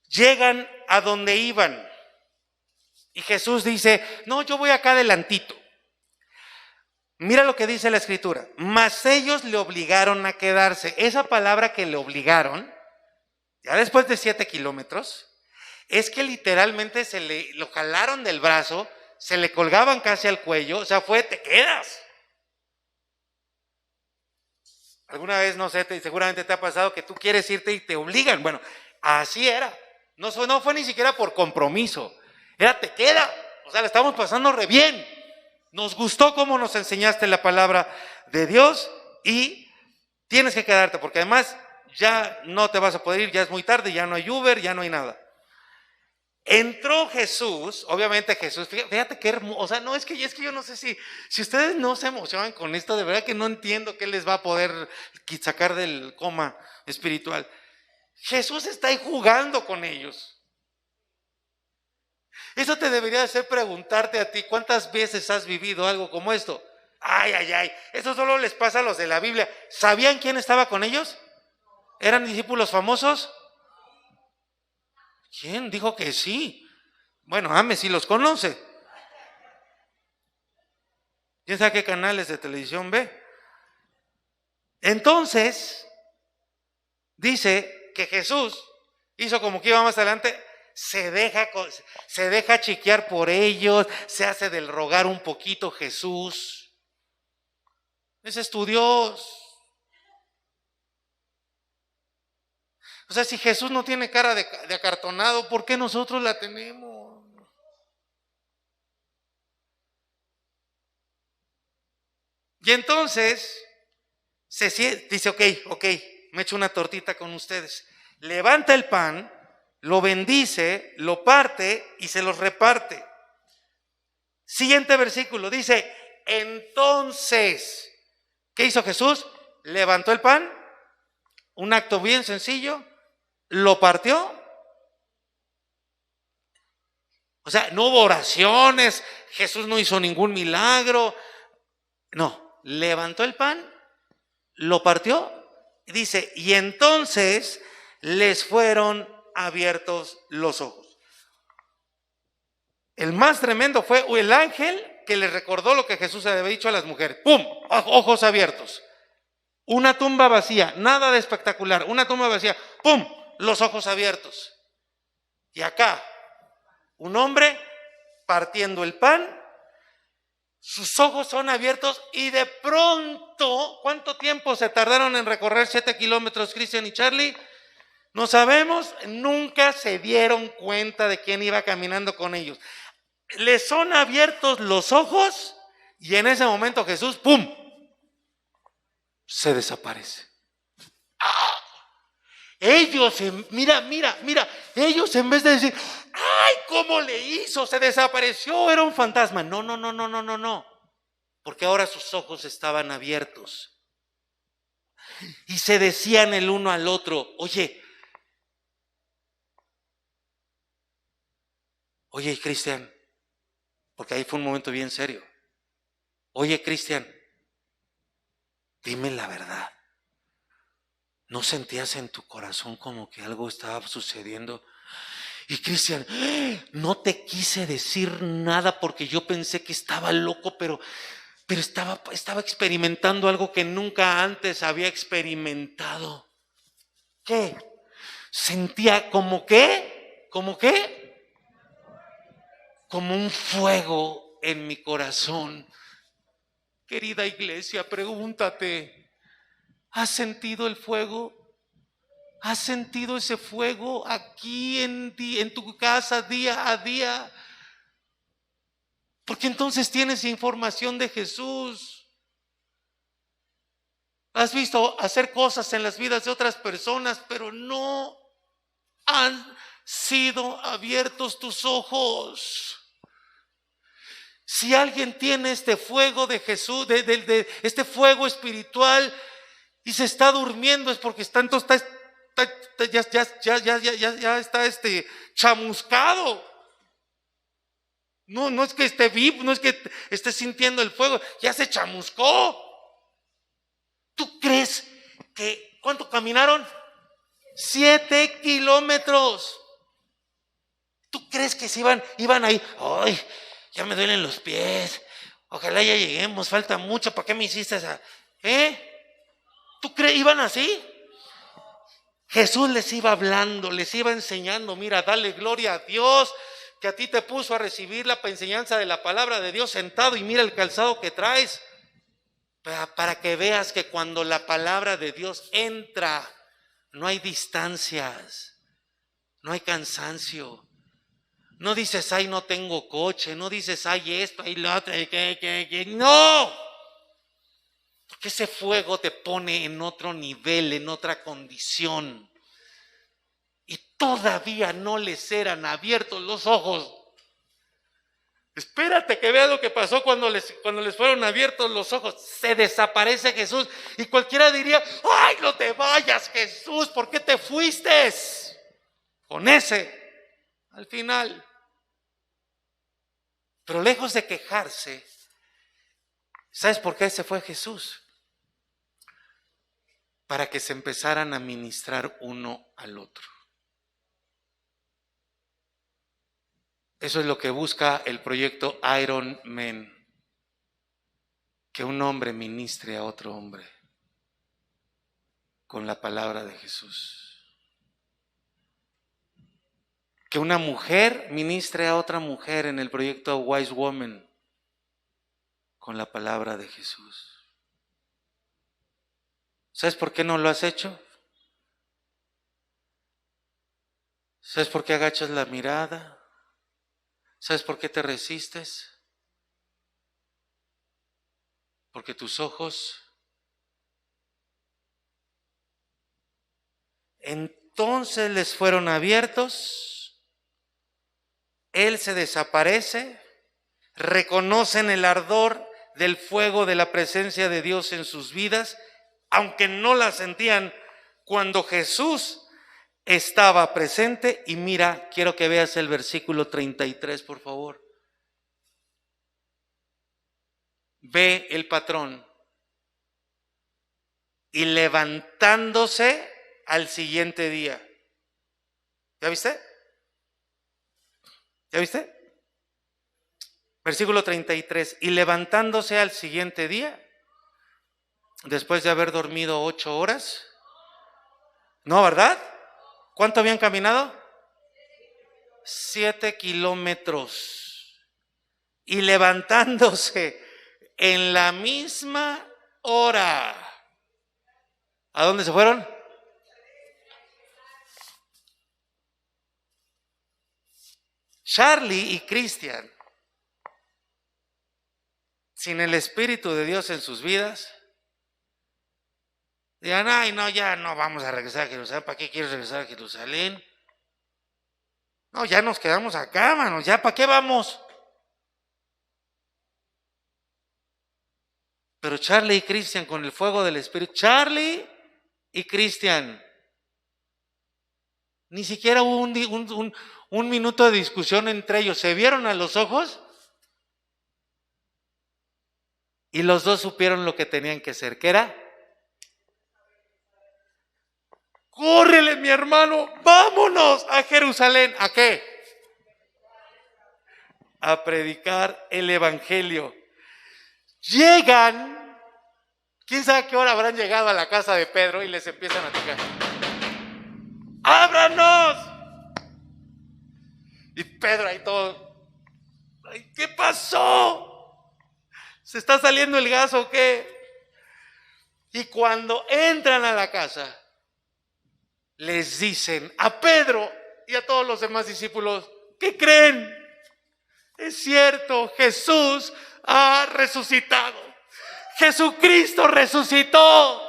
Llegan a donde iban. Y Jesús dice, no, yo voy acá adelantito. Mira lo que dice la escritura. Mas ellos le obligaron a quedarse. Esa palabra que le obligaron, ya después de 7 kilómetros, es que literalmente lo jalaron del brazo, se le colgaban casi al cuello, o sea, te quedas. Alguna vez, no sé, seguramente te ha pasado que tú quieres irte y te obligan. Bueno, así era. No fue ni siquiera por compromiso. Era te queda. O sea, le estamos pasando re bien. Nos gustó cómo nos enseñaste la palabra de Dios y tienes que quedarte, porque además ya no te vas a poder ir, ya es muy tarde, ya no hay Uber, ya no hay nada. Entró Jesús, obviamente Jesús, fíjate qué hermoso, o sea, no, es que yo no sé si ustedes no se emocionan con esto, de verdad que no entiendo qué les va a poder sacar del coma espiritual. Jesús está ahí jugando con ellos. Eso te debería hacer preguntarte a ti, ¿cuántas veces has vivido algo como esto? Ay, ay, ay, eso solo les pasa a los de la Biblia. ¿Sabían quién estaba con ellos? ¿Eran discípulos famosos? ¿Quién dijo que sí? Bueno, Ame sí los conoce. ¿Quién sabe qué canales de televisión ve? Entonces, dice que Jesús hizo como que iba más adelante, se deja chiquear por ellos, se hace del rogar un poquito Jesús. Ese es tu Dios. O sea, si Jesús no tiene cara de acartonado, ¿por qué nosotros la tenemos? Y entonces dice, ok, me echo una tortita con ustedes. Levanta el pan, lo bendice, lo parte y se los reparte. Siguiente versículo, dice, entonces, ¿qué hizo Jesús? Levantó el pan, un acto bien sencillo, lo partió. O sea, no hubo oraciones, Jesús no hizo ningún milagro. No, levantó el pan, lo partió, y dice, y entonces les fueron abiertos los ojos. El más tremendo fue el ángel que les recordó lo que Jesús le había dicho a las mujeres. ¡Pum! Ojos abiertos. Una tumba vacía, nada de espectacular, una tumba vacía. ¡Pum! Los ojos abiertos. Y acá, un hombre partiendo el pan, sus ojos son abiertos y de pronto, ¿cuánto tiempo se tardaron en recorrer 7 kilómetros Cristian y Charlie? No sabemos, nunca se dieron cuenta de quién iba caminando con ellos. Les son abiertos los ojos y en ese momento Jesús, ¡pum!, se desaparece. ¡Ah! Ellos, mira, ellos en vez de decir, ¡ay, cómo le hizo! Se desapareció, era un fantasma. No. Porque ahora sus ojos estaban abiertos. Y se decían el uno al otro, oye, Cristian, porque ahí fue un momento bien serio. Oye, Cristian, dime la verdad. ¿No sentías en tu corazón como que algo estaba sucediendo? Y Cristian, no te quise decir nada porque yo pensé que estaba loco, pero estaba experimentando algo que nunca antes había experimentado. ¿Qué? Sentía como qué, como un fuego en mi corazón. Querida iglesia, pregúntate, ¿has sentido el fuego? ¿Has sentido ese fuego aquí en tu casa día a día? Porque entonces tienes información de Jesús. Has visto hacer cosas en las vidas de otras personas, pero no han sido abiertos tus ojos. Si alguien tiene este fuego de Jesús, de este fuego espiritual y se está durmiendo, es porque ya está chamuscado. No es que esté vivo, no es que esté sintiendo el fuego, ya se chamuscó. ¿Tú crees que cuánto caminaron? 7 kilómetros. ¿Tú crees que se iban ahí? Ay, ya me duelen los pies. Ojalá ya lleguemos, falta mucho. ¿Para qué me hiciste esa? ¿Tú crees iban así? Jesús les iba hablando, les iba enseñando. Mira, dale gloria a Dios que a ti te puso a recibir la enseñanza de la palabra de Dios sentado, y mira el calzado que traes, para que veas que cuando la palabra de Dios entra, no hay distancias, no hay cansancio. No dices, ay, no tengo coche, no dices, ay, esto, ay, lo otro, no. Porque ese fuego te pone en otro nivel, en otra condición. Y todavía no les eran abiertos los ojos. Espérate que veas lo que pasó cuando les fueron abiertos los ojos. Se desaparece Jesús y cualquiera diría: ¡ay, no te vayas, Jesús! ¿Por qué te fuiste? Con ese, al final. Pero lejos de quejarse, ¿sabes por qué se fue Jesús? Para que se empezaran a ministrar uno al otro. Eso es lo que busca el proyecto Iron Man. Que un hombre ministre a otro hombre con la palabra de Jesús. Que una mujer ministre a otra mujer en el proyecto Wise Woman con la palabra de Jesús. ¿Sabes por qué no lo has hecho? ¿Sabes por qué agachas la mirada? ¿Sabes por qué te resistes? Porque tus ojos entonces les fueron abiertos. Él se desaparece. Reconocen el ardor del fuego de la presencia de Dios en sus vidas, aunque no la sentían cuando Jesús estaba presente. Y mira, quiero que veas el versículo 33, por favor. Ve el patrón. Y levantándose al siguiente día. ¿Ya viste? ¿Ya viste? Versículo 33. Y levantándose al siguiente día, después de haber dormido 8 horas. ¿No, verdad? ¿Cuánto habían caminado? 7 kilómetros. Y levantándose en la misma hora. ¿A dónde se fueron? Charlie y Cristian, sin el Espíritu de Dios en sus vidas, dirán: ay, no, ya no vamos a regresar a Jerusalén. ¿Para qué quieres regresar a Jerusalén? No, ya nos quedamos acá, manos. ¿Ya para qué vamos? Pero Charlie y Cristian, con el fuego del Espíritu, Charlie y Cristian, ni siquiera hubo un minuto de discusión entre ellos. Se vieron a los ojos y los dos supieron lo que tenían que hacer. ¿Qué era? Córrele, mi hermano, vámonos a Jerusalén. ¿A qué? A predicar el evangelio. Llegan, quién sabe a qué hora habrán llegado a la casa de Pedro y les empiezan a tocar: ¡ábranos! Y Pedro ahí todo: ay, ¿qué pasó? ¿Se está saliendo el gas o qué? Y cuando entran a la casa, les dicen a Pedro y a todos los demás discípulos: ¿qué creen? Es cierto, Jesús ha resucitado. Jesucristo resucitó.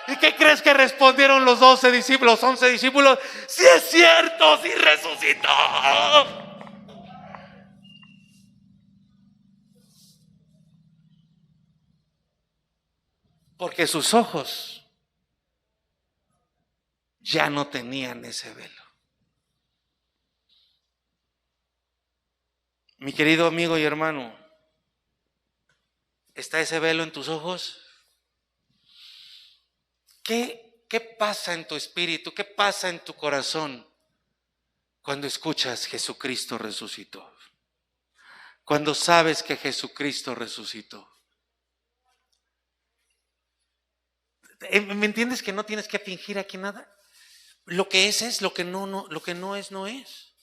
¿Y qué crees que respondieron los 11 discípulos? ¡Sí es cierto, sí resucitó! Porque sus ojos ya no tenían ese velo. Mi querido amigo y hermano, ¿está ese velo en tus ojos? ¿Qué pasa en tu espíritu? ¿Qué pasa en tu corazón cuando escuchas Jesucristo resucitó? Cuando sabes que Jesucristo resucitó. ¿Me entiendes que no tienes que fingir aquí nada? Lo que es, lo que no, lo que no es, no es.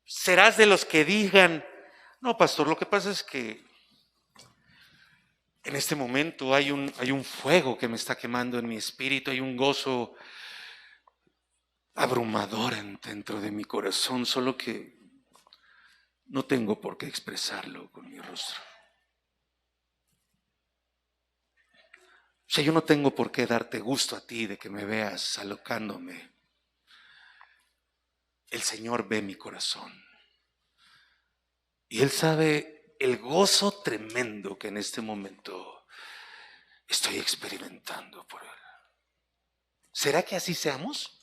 Serás de los que digan: no, pastor, lo que pasa es que en este momento hay un fuego que me está quemando en mi espíritu, hay un gozo abrumador dentro de mi corazón, solo que no tengo por qué expresarlo con mi rostro. sea, yo no tengo por qué darte gusto a ti de que me veas alocándome. El Señor ve mi corazón. Y Él sabe el gozo tremendo que en este momento estoy experimentando por Él. ¿Será que así seamos?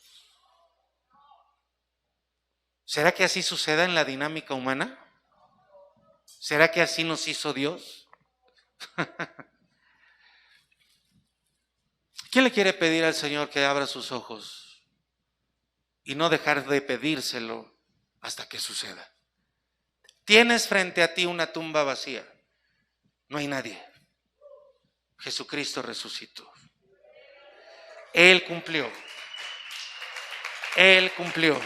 ¿Será que así suceda en la dinámica humana? ¿Será que así nos hizo Dios? ¿Quién le quiere pedir al Señor que abra sus ojos y no dejar de pedírselo hasta que suceda? Tienes frente a ti una tumba vacía. No hay nadie. Jesucristo resucitó. Él cumplió. Él cumplió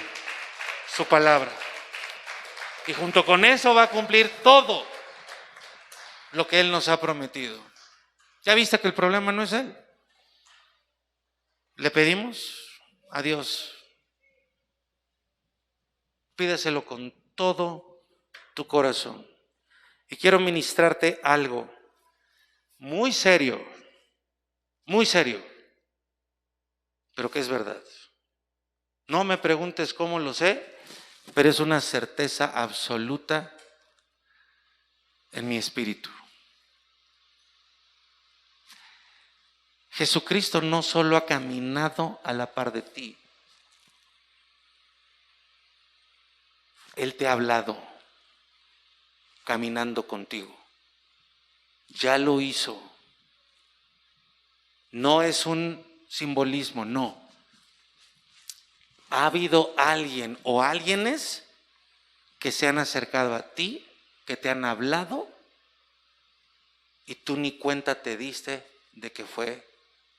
su palabra. Y junto con eso va a cumplir todo lo que Él nos ha prometido. ¿Ya viste que el problema no es Él? Le pedimos a Dios. Pídeselo con todo tu corazón. Y quiero ministrarte algo muy serio, pero que es verdad. No me preguntes cómo lo sé, pero es una certeza absoluta en mi espíritu. Jesucristo no solo ha caminado a la par de ti, Él te ha hablado caminando contigo. Ya lo hizo. No es un simbolismo, no. Ha habido alguien o alguienes que se han acercado a ti, que te han hablado y tú ni cuenta te diste de que fue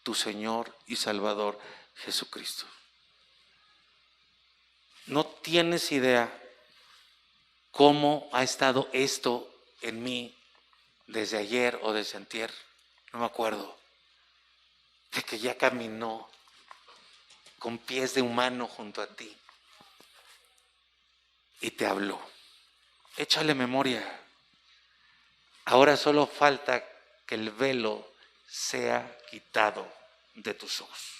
tu Señor y Salvador Jesucristo. No tienes idea cómo ha estado esto en mí desde ayer o desde antier, no me acuerdo, de que ya caminó con pies de humano junto a ti y te habló. Échale memoria. Ahora solo falta que el velo sea quitado de tus ojos.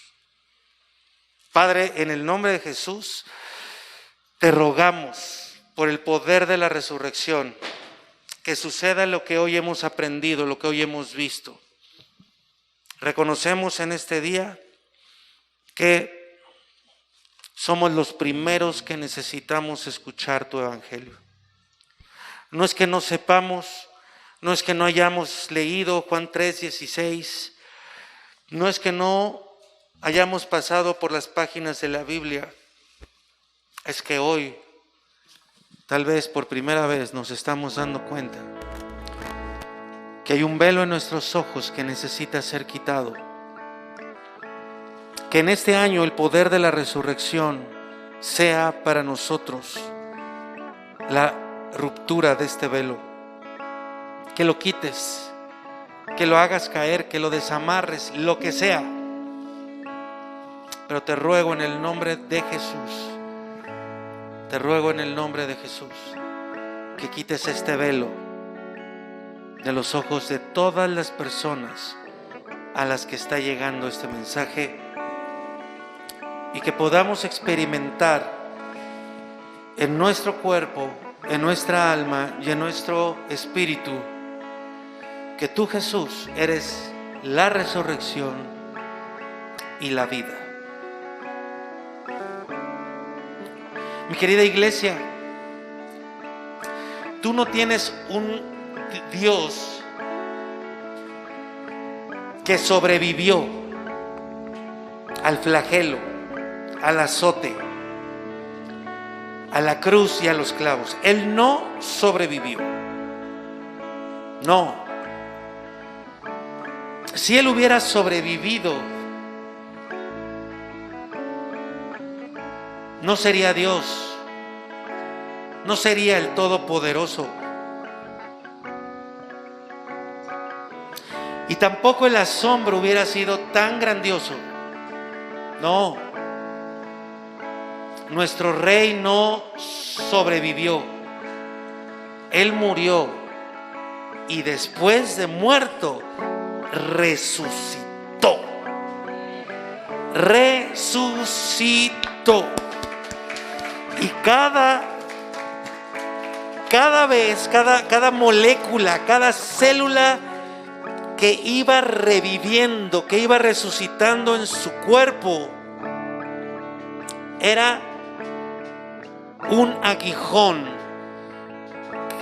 Padre, en el nombre de Jesús, te rogamos por el poder de la resurrección, que suceda lo que hoy hemos aprendido, lo que hoy hemos visto. Reconocemos en este día que somos los primeros que necesitamos escuchar tu evangelio. No es que no sepamos, no es que no hayamos leído Juan 3:16, no es que no hayamos pasado por las páginas de la Biblia, es que hoy, tal vez por primera vez, nos estamos dando cuenta que hay un velo en nuestros ojos que necesita ser quitado. Que en este año el poder de la resurrección sea para nosotros la ruptura de este velo. Que lo quites, que lo hagas caer, que lo desamarres, lo que sea. Pero te ruego en el nombre de Jesús, te ruego en el nombre de Jesús, que quites este velo de los ojos de todas las personas a las que está llegando este mensaje, y que podamos experimentar en nuestro cuerpo, en nuestra alma y en nuestro espíritu que tú, Jesús, eres la resurrección y la vida. Mi querida iglesia, tú no tienes un Dios que sobrevivió al flagelo, al azote, a la cruz y a los clavos. Él no sobrevivió. No. Si Él hubiera sobrevivido, no sería Dios, no sería el Todopoderoso. Y tampoco el asombro hubiera sido tan grandioso. No. Nuestro Rey no sobrevivió. Él murió y después de muerto resucitó. resucitó. Y cada vez, cada molécula, cada célula que iba reviviendo, que iba resucitando en su cuerpo, era un aguijón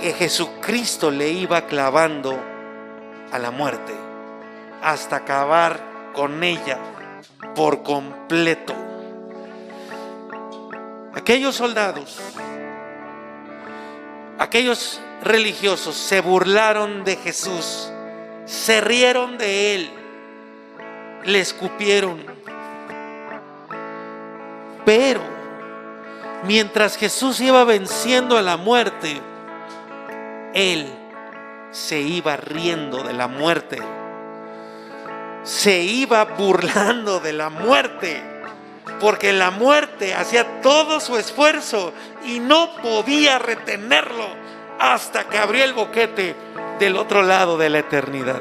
que Jesucristo le iba clavando a la muerte hasta acabar con ella por completo. Aquellos soldados, aquellos religiosos se burlaron de Jesús, se rieron de él, le escupieron. Pero mientras Jesús iba venciendo a la muerte, él se iba riendo de la muerte, se iba burlando de la muerte, porque la muerte hacía todo su esfuerzo y no podía retenerlo hasta que abrió el boquete del otro lado de la eternidad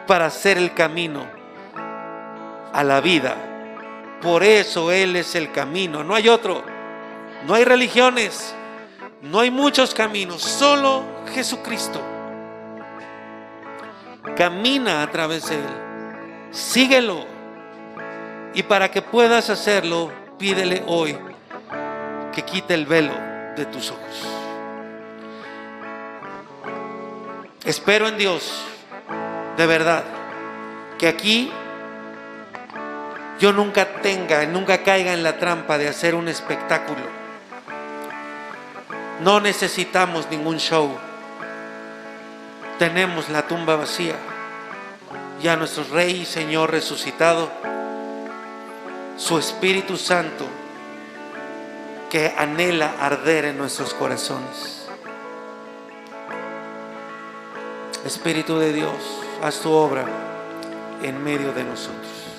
para hacer el camino a la vida. Por eso Él es el camino, no hay otro. No hay religiones, no hay muchos caminos, solo Jesucristo. Camina a través de Él, síguelo. Y para que puedas hacerlo, pídele hoy que quite el velo de tus ojos. Espero en Dios, de verdad, que aquí yo nunca caiga en la trampa de hacer un espectáculo. No necesitamos ningún show. Tenemos la tumba vacía. Ya nuestro Rey y Señor resucitado, su Espíritu Santo que anhela arder en nuestros corazones. Espíritu de Dios, haz tu obra en medio de nosotros.